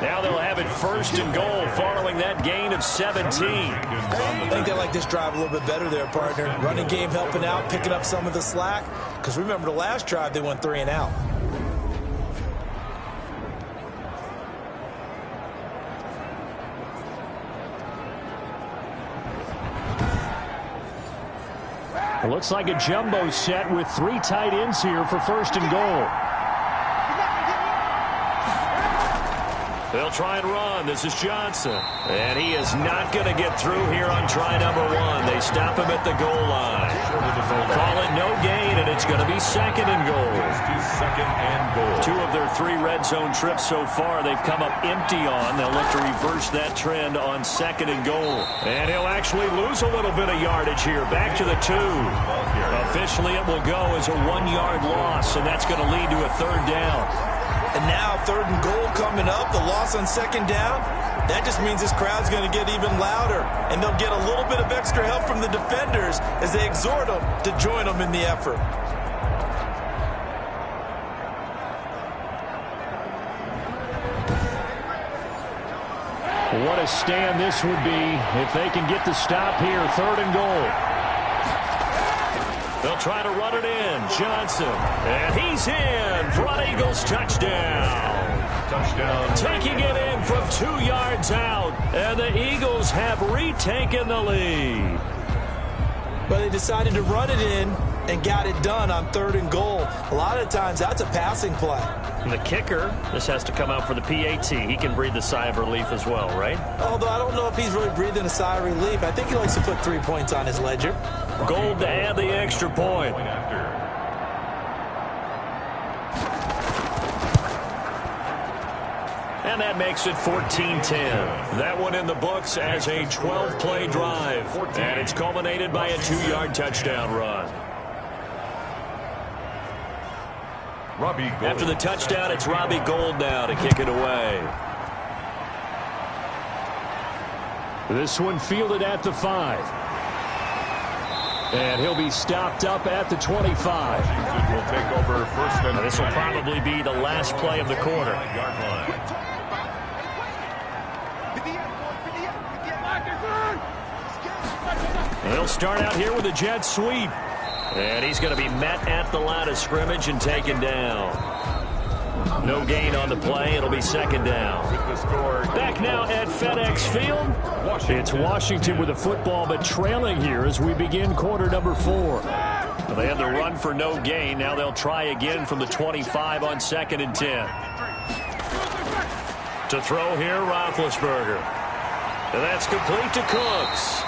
Now they'll have it 1st and goal following that gain of 17.
I think they like this drive a little bit better there, partner. Running game helping out, picking up some of the slack. Because remember the last drive, they went 3 and out.
It looks like a jumbo set with 3 tight ends here for 1st and goal. They'll try and run. This is Johnson. And he is not going to get through here on try number 1. They stop him at the goal line. Call it no gain, and it's going to be 2nd and goal.
2nd and goal.
2 of their 3 red zone trips so far they've come up empty on. They'll look to reverse that trend on 2nd and goal. And he'll actually lose a little bit of yardage here. Back to the 2. Officially, it will go as a 1-yard loss, and that's going to lead to a 3rd down.
And now 3rd and goal coming up, the loss on 2nd down. That just means this crowd's going to get even louder. And they'll get a little bit of extra help from the defenders as they exhort them to join them in the effort.
What a stand this would be if they can get the stop here. 3rd and goal. They'll try to run it in. Johnson. And he's in for an Eagles touchdown.
Touchdown.
Taking it in from 2 yards out. And the Eagles have retaken the lead.
But they decided to run it in and got it done on 3rd and goal. A lot of times that's a passing play.
And the kicker, this has to come out for the PAT. He can breathe a sigh of relief as well, right?
Although I don't know if he's really breathing a sigh of relief. I think he likes to put 3 points on his ledger.
Gold to add the extra point. And that makes it 14-10. That one in the books as a 12-play drive. And it's culminated by a 2-yard touchdown run.
Robbie Gould.
After the touchdown, it's Robbie Gould now to kick it away. This one fielded at the 5. And he'll be stopped up at the 25.
Washington will take over 1st and
This will probably be the last play of the quarter. They'll start out here with a jet sweep. And he's going to be met at the line of scrimmage and taken down. No gain on the play. It'll be 2nd down. Back now at FedEx Field. It's Washington with the football, but trailing here as we begin quarter number 4. They had the run for no gain. Now they'll try again from the 25 on 2nd and 10. To throw here, Roethlisberger. And that's complete to Cooks.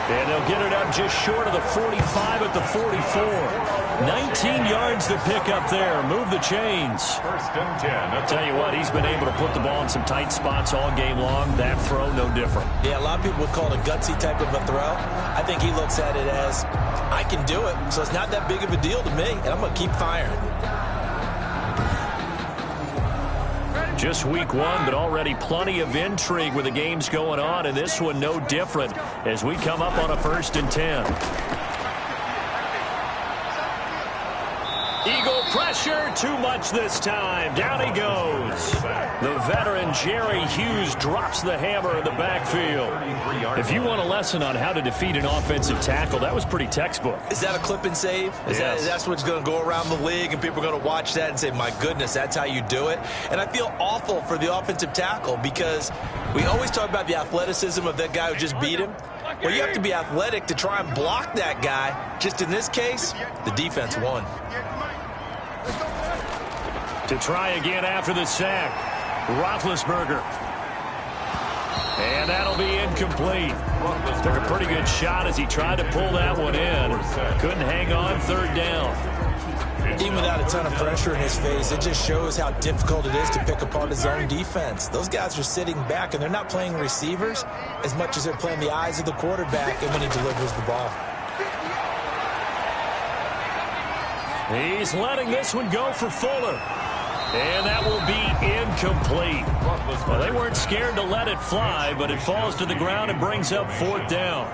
And they'll get it up just short of the 45 at the 44. 19 yards to pick up there. Move the chains.
First and 10.
I'll tell you what, he's been able to put the ball in some tight spots all game long. That throw, no different.
Yeah, a lot of people would call it a gutsy type of a throw. I think he looks at it as, I can do it, so it's not that big of a deal to me, and I'm going to keep firing.
Just week one, but already plenty of intrigue with the games going on, and this one no different as we come up on a 1st and 10. Eagle pressure, too much this time. Down he goes. The veteran Jerry Hughes drops the hammer in the backfield. If you want a lesson on how to defeat an offensive tackle, that was pretty textbook.
Is that a clip and save? That's what's going to go around the league, and people are going to watch that and say, my goodness, that's how you do it? And I feel awful for the offensive tackle because we always talk about the athleticism of that guy who just beat him. Well, you have to be athletic to try and block that guy. Just in this case, the defense won.
To try again after the sack, Roethlisberger. And that'll be incomplete. Took a pretty good shot as he tried to pull that one in. Couldn't hang on, 3rd down.
Even without a ton of pressure in his face, it just shows how difficult it is to pick apart his own defense. Those guys are sitting back, and they're not playing receivers as much as they're playing the eyes of the quarterback and when he delivers the ball.
He's letting this one go for Fuller. And that will be incomplete. Well, they weren't scared to let it fly, but it falls to the ground and brings up 4th down.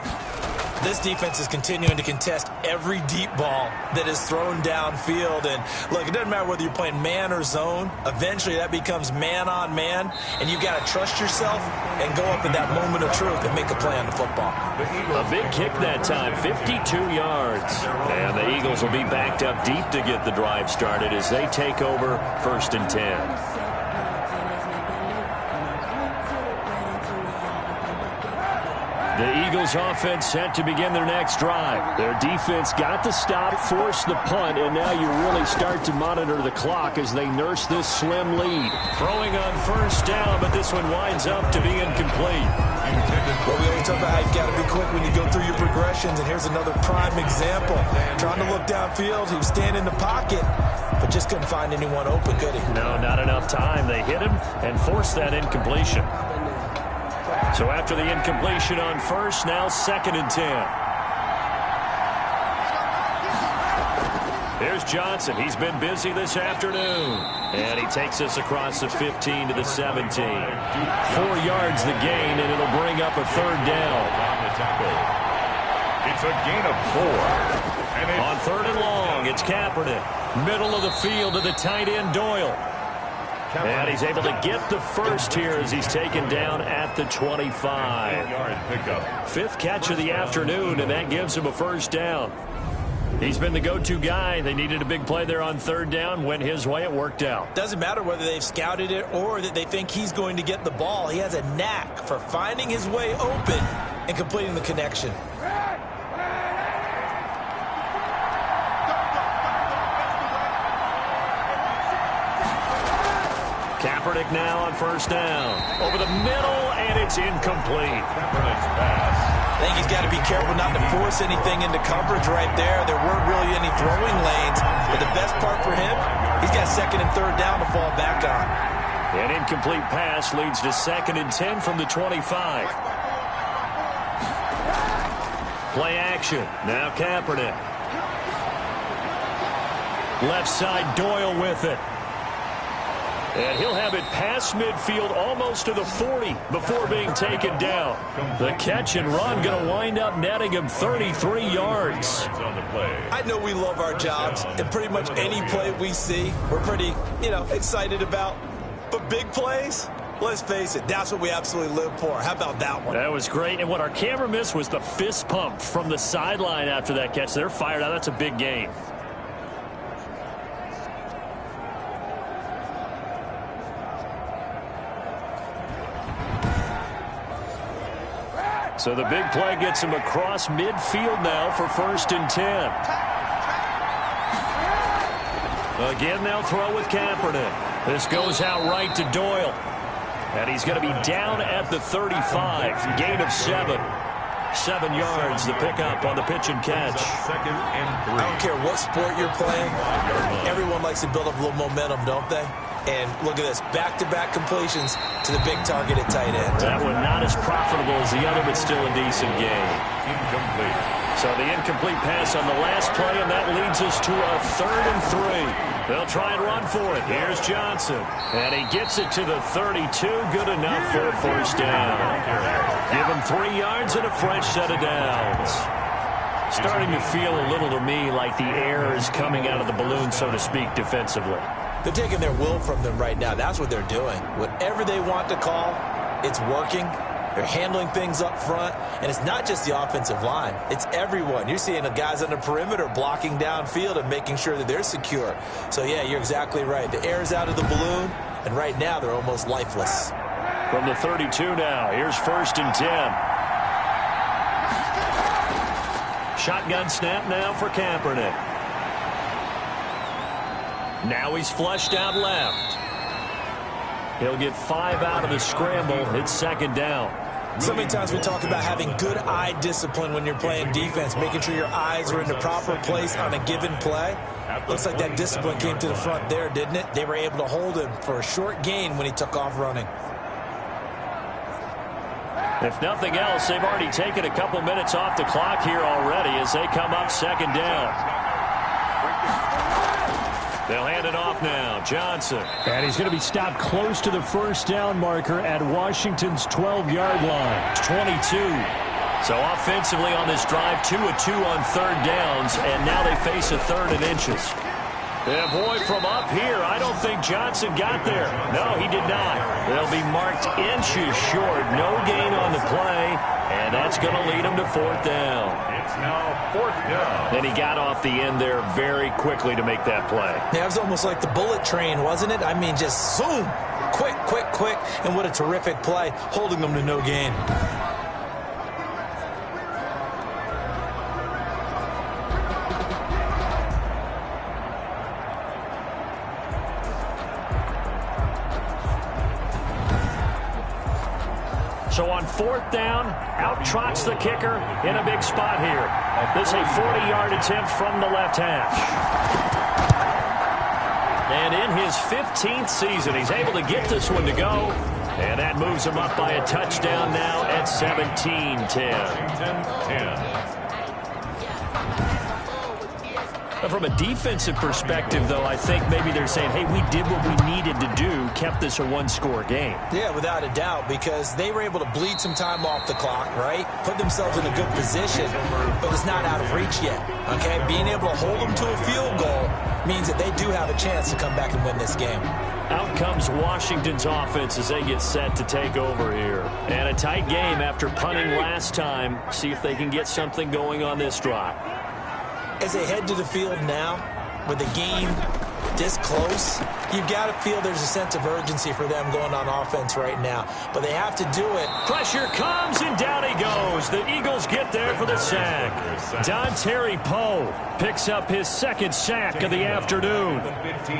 This defense is continuing to contest every deep ball that is thrown downfield. And, look, it doesn't matter whether you're playing man or zone. Eventually, that becomes man-on-man, and you've got to trust yourself and go up in that moment of truth and make a play on the football.
A big kick that time, 52 yards. And the Eagles will be backed up deep to get the drive started as they take over 1st and 10. The Eagles offense set to begin their next drive. Their defense got the stop, forced the punt, and now you really start to monitor the clock as they nurse this slim lead. Throwing on 1st down, but this one winds up to be incomplete.
Well, we always talk about how you've got to be quick when you go through your progressions, and here's another prime example. Trying to look downfield, he was standing in the pocket, but just couldn't find anyone open, could he?
No, not enough time. They hit him and forced that incompletion. So after the incompletion on 1st, now 2nd and 10. Here's Johnson. He's been busy this afternoon. And he takes us across the 15 to the 17. 4 yards the gain, and it'll bring up a 3rd down.
It's a gain of 4.
On 3rd and long, it's Kaepernick. Middle of the field to the tight end, Doyle. And he's able to get the first here as he's taken down at the 25. 5th catch of the afternoon, and that gives him a 1st down. He's been the go-to guy. They needed a big play there on 3rd down. Went his way. It worked out.
Doesn't matter whether they've scouted it or that they think he's going to get the ball. He has a knack for finding his way open and completing the connection.
Kaepernick now on 1st down. Over the middle, and it's incomplete.
Kaepernick's pass.
I think he's got to be careful not to force anything into coverage right there. There weren't really any throwing lanes. But the best part for him, he's got 2nd and 3rd down to fall back on.
An incomplete pass leads to 2nd and 10 from the 25. Play action. Now Kaepernick. Left side, Doyle with it. And he'll have it past midfield almost to the 40 before being taken down. The catch and run going to wind up netting him 33 yards.
I know we love our jobs, and pretty much any play we see, we're pretty, excited about. But big plays, let's face it, that's what we absolutely live for. How about that one?
That was great. And what our camera missed was the fist pump from the sideline after that catch. They're fired out. That's a big game. So the big play gets him across midfield now for 1st and 10. Again, they'll throw with Kaepernick. This goes out right to Doyle. And he's going to be down at the 35. Gain of 7. 7 yards, the pickup on the pitch and catch.
Second and 3.
I don't care what sport you're playing. Everyone likes to build up a little momentum, don't they? And look at this, back-to-back completions to the big target at tight end.
That one not as profitable as the other, but still a decent gain.
Incomplete.
So the incomplete pass on the last play, and that leads us to a 3rd and 3. They'll try and run for it. Here's Johnson. And he gets it to the 32. Good enough for a first down. Give him 3 yards and a fresh set of downs. Starting to feel a little to me like the air is coming out of the balloon, so to speak, defensively.
They're taking their will from them right now. That's what they're doing. Whatever they want to call, it's working. They're handling things up front, and it's not just the offensive line. It's everyone. You're seeing the guys on the perimeter blocking downfield and making sure that they're secure. So, yeah, you're exactly right. The air's out of the balloon, and right now they're almost lifeless.
From the 32 now, here's 1st and 10. Shotgun snap now for Kaepernick. Now he's flushed out left. He'll get 5 out of the scramble. It's 2nd down.
So many times we talk about having good eye discipline when you're playing defense, making sure your eyes are in the proper place on a given play. Looks like that discipline came to the front there, didn't it? They were able to hold him for a short gain when he took off running.
If nothing else, they've already taken a couple minutes off the clock here already as they come up 2nd down. They'll hand it off now. Johnson. And he's going to be stopped close to the first down marker at Washington's 12-yard line. 22. So offensively on this drive, 2 of 2 on 3rd downs, and now they face a 3rd and inches. Yeah, boy, from up here, I don't think Johnson got there. No, he did not. They'll be marked inches short. No gain on the play, and that's going to lead him to 4th down.
It's now 4th down.
And he got off the end there very quickly to make that play.
Yeah, it was almost like the bullet train, wasn't it? I mean, just zoom. Quick, quick, quick. And what a terrific play, holding them to no gain.
So on 4th down, out trots the kicker in a big spot here. This is a 40-yard attempt from the left hash. And in his 15th season, he's able to get this one to go. And that moves him up by a touchdown now at 17-10.
10-10.
From a defensive perspective, though, I think maybe they're saying, hey, we did what we needed to do, kept this a 1-score game.
Yeah, without a doubt, because they were able to bleed some time off the clock, right? Put themselves in a good position, but it's not out of reach yet, okay? Being able to hold them to a field goal means that they do have a chance to come back and win this game.
Out comes Washington's offense as they get set to take over here. And a tight game after punting last time. See if they can get something going on this drive.
As they head to the field now, with the game this close, you've got to feel there's a sense of urgency for them going on offense right now. But they have to do it.
Pressure comes, and down he goes. The Eagles get there for the sack. Dontari Poe picks up his 2nd sack of the afternoon.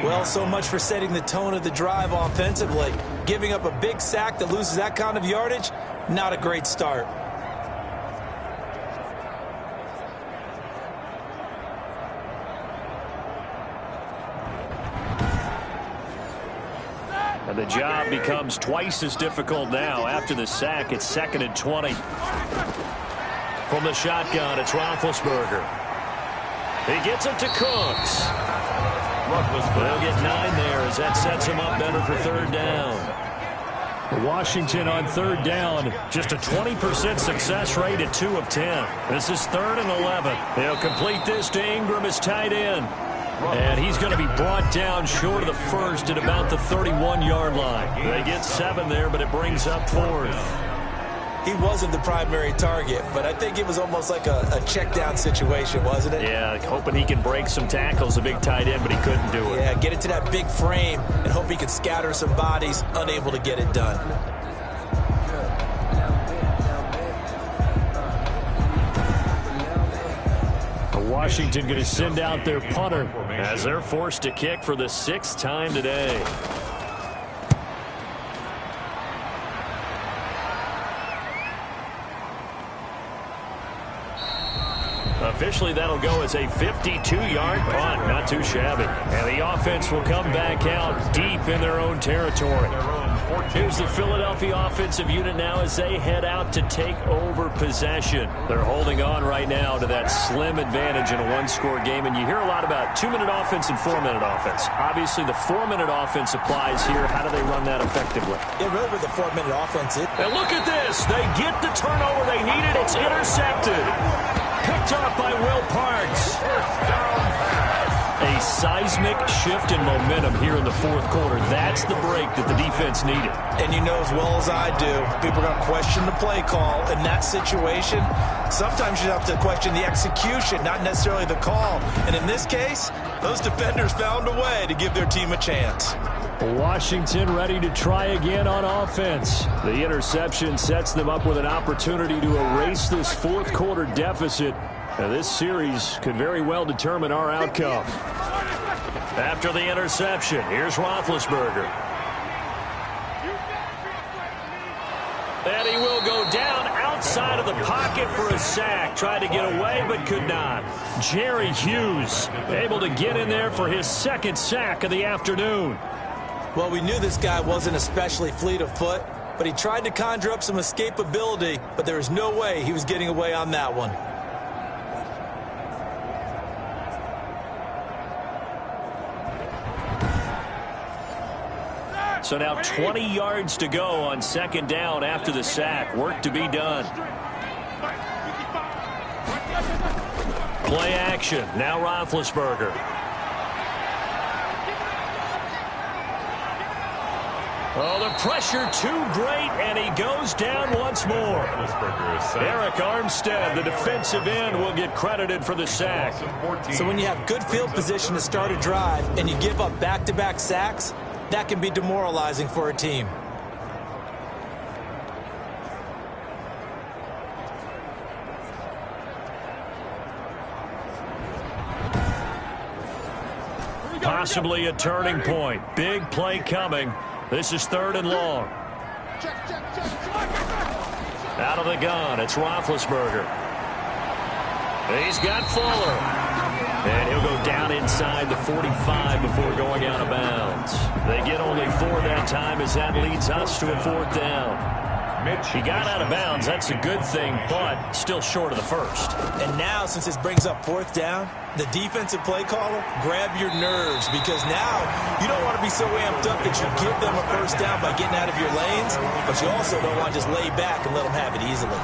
Well, so much for setting the tone of the drive offensively. Giving up a big sack that loses that kind of yardage, not a great start.
And the job becomes twice as difficult now. After the sack, it's 2nd and 20. From the shotgun, it's Roethlisberger. He gets it to Cooks. They'll get 9 there as that sets him up better for 3rd down. Washington on 3rd down, just a 20% success rate at 2 of 10. This is 3rd and 11. They'll complete this to Ingram as tight end. And he's going to be brought down short of the first at about the 31-yard line. They get 7 there, but it brings up 4th.
He wasn't the primary target, but I think it was almost like a check-down situation, wasn't it?
Yeah, hoping he can break some tackles, a big tight end, but he couldn't do it.
Yeah, get it to that big frame and hope he could scatter some bodies, unable to get it done.
Washington going to send out their punter as they're forced to kick for the 6th time today. Officially, that'll go as a 52-yard punt. Not too shabby. And the offense will come back out deep in their own territory. Here's the Philadelphia offensive unit now as they head out to take over possession. They're holding on right now to that slim advantage in a one-score game. And you hear a lot about 2-minute offense and 4-minute offense. Obviously, the 4-minute offense applies here. How do they run that effectively?
Yeah, really with the 4-minute offense.
And look at this. They get the turnover they needed. It's intercepted. Picked up by Will Parks. A seismic shift in momentum here in the fourth quarter. That's the break that the defense needed.
And you know as well as I do, people are going to question the play call in that situation. Sometimes you have to question the execution, not necessarily the call. And in this case, those defenders found a way to give their team a chance.
Washington ready to try again on offense. The interception sets them up with an opportunity to erase this fourth quarter deficit. Now, this series could very well determine our outcome. After the interception, here's Roethlisberger. And he will go down outside of the pocket for a sack. Tried to get away, but could not. Jerry Hughes able to get in there for his second sack of the afternoon.
Well, we knew this guy wasn't especially fleet of foot, but he tried to conjure up some escapability, but there was no way he was getting away on that one.
So now 20 yards to go on second down after the sack. Work to be done. Play action. Now Roethlisberger. Oh, the pressure too great, and he goes down once more. Eric Armstead, the defensive end, will get credited for the sack.
So when you have good field position to start a drive and you give up back-to-back sacks, that can be demoralizing for a team.
Possibly a turning point. Big play coming. This is 3rd and long. Out of the gun, it's Roethlisberger. He's got Fuller. And he'll go down inside the 45 before going out of bounds. They get only 4 that time as that leads us to a 4th down. He got out of bounds. That's a good thing, but still short of the first.
And now, since this brings up 4th down, the defensive play caller, grab your nerves, because now you don't want to be so amped up that you give them a first down by getting out of your lanes, but you also don't want to just lay back and let them have it easily.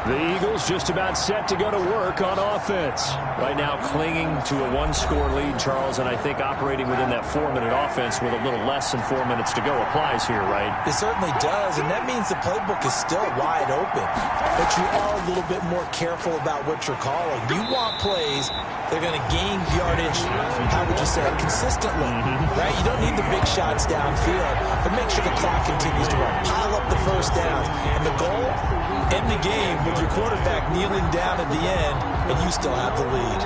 The Eagles just about set to go to work on offense. Right now clinging to a one-score lead, Charles, and I think operating within that 4-minute offense with a little less than 4 minutes to go applies here, right?
It certainly does, and that means the playbook is still wide open. But you are a little bit more careful about what you're calling. You want plays that are going to gain yardage, how would you say it, consistently, right? You don't need the big shots downfield, but make sure the clock continues to run. Pile up the first downs. And the goal, end the game with your quarterback kneeling down at the end, and you still have the lead.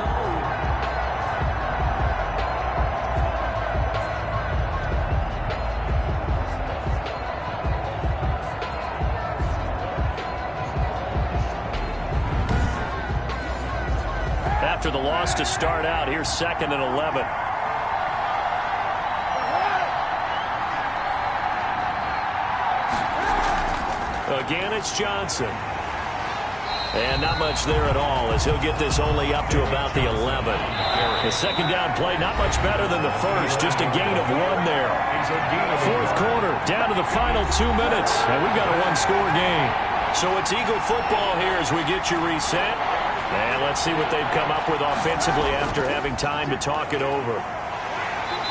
After the loss to start out, here's 2nd and 11. Again, it's Johnson. And not much there at all, as he'll get this only up to about the 11. The second down play, not much better than the first, just a gain of 1 there. Fourth quarter, down to the final 2 minutes, and we've got a one-score game. So it's Eagle football here as we get you reset. And let's see what they've come up with offensively after having time to talk it over.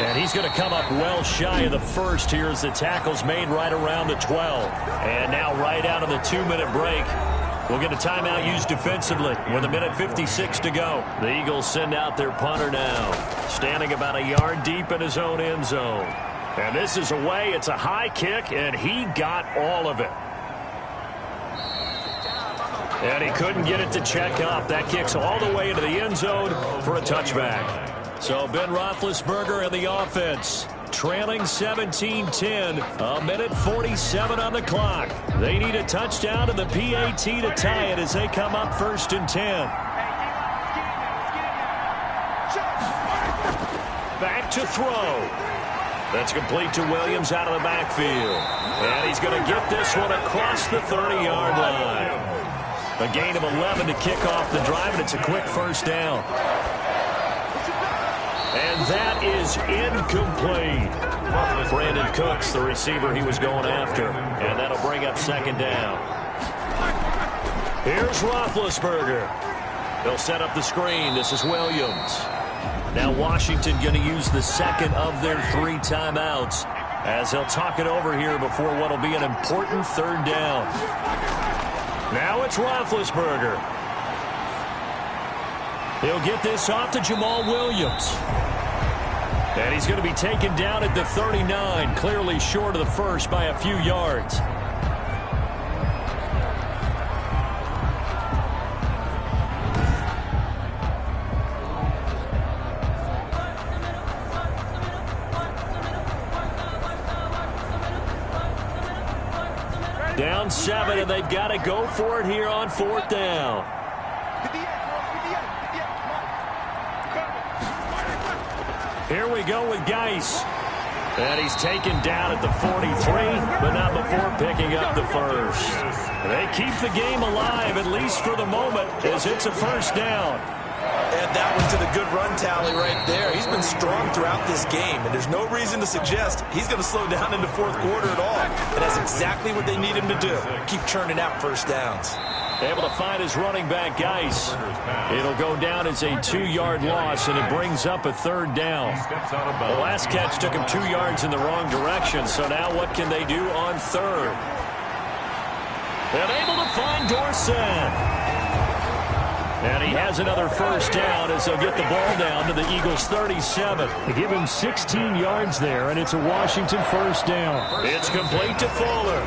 And he's going to come up well shy of the first here as the tackle's made right around the 12. And now right out of the 2-minute break, we'll get a timeout used defensively with 1:56 to go. The Eagles send out their punter now, standing about a yard deep in his own end zone. And this is away. It's a high kick, and he got all of it. And he couldn't get it to check up. That kicks all the way into the end zone for a touchback. So Ben Roethlisberger and the offense trailing 17-10, 1:47 on the clock. They need a touchdown and the PAT to tie it as they come up 1st and 10. Back to throw. That's complete to Williams out of the backfield. And he's going to get this one across the 30-yard line. A gain of 11 to kick off the drive, and it's a quick first down. And that is incomplete. Brandon Cooks, the receiver he was going after. And that'll bring up second down. Here's Roethlisberger. They'll set up the screen. This is Williams. Now Washington going to use the second of their 3 timeouts as they'll talk it over here before what will be an important third down. Now it's Roethlisberger. He'll get this off to Jamal Williams. And he's going to be taken down at the 39, clearly short of the first by a few yards. Down 7, and they've got to go for it here on 4th down. Here we go with Geis. And he's taken down at the 43, but not before picking up the first. They keep the game alive, at least for the moment, as it's a first down.
Add that one to the good run tally right there. He's been strong throughout this game, and there's no reason to suggest he's going to slow down in the 4th quarter at all. And that's exactly what they need him to do. Keep churning out first downs.
Able to find his running back, Geis. It'll go down as a 2-yard loss, and it brings up a 3rd down. The last catch took him 2 yards in the wrong direction, so now what can they do on 3rd? And able to find Dorsett. And he has another first down as they'll get the ball down to the Eagles' 37.
They give him 16 yards there, and it's a Washington first down.
It's complete to Fuller.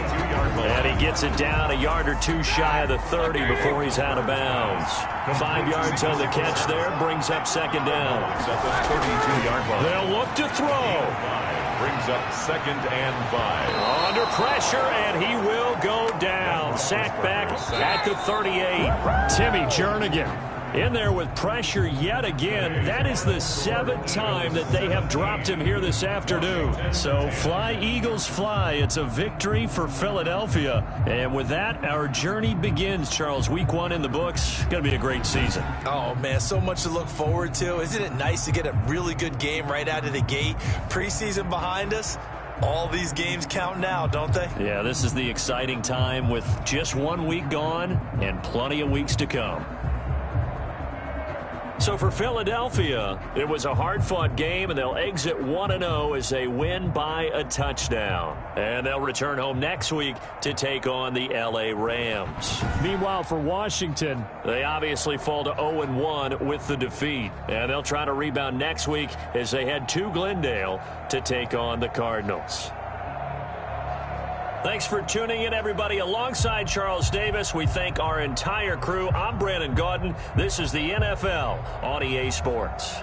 And he gets it down a yard or 2 shy of the 30 before he's out of bounds. 5 yards on the catch there, brings up second down. They'll look to throw.
Brings up 2nd and 5.
Under pressure, and he will go down. Sacked back at the 38.
Timmy Jernigan
in there with pressure yet again. That is the 7th time that they have dropped him here this afternoon. So fly, Eagles, fly. It's a victory for Philadelphia. And with that, our journey begins, Charles. Week 1 in the books. Going to be a great season.
Oh, man, so much to look forward to. Isn't it nice to get a really good game right out of the gate? Preseason behind us. All these games count now, don't they?
Yeah, this is the exciting time with just 1 week gone and plenty of weeks to come. So for Philadelphia, it was a hard-fought game, and they'll exit 1-0 as they win by a touchdown. And they'll return home next week to take on the L.A. Rams.
Meanwhile, for Washington,
they obviously fall to 0-1 with the defeat. And they'll try to rebound next week as they head to Glendale to take on the Cardinals. Thanks for tuning in, everybody. Alongside Charles Davis, we thank our entire crew. I'm Brandon Gaudin. This is the NFL on EA Sports.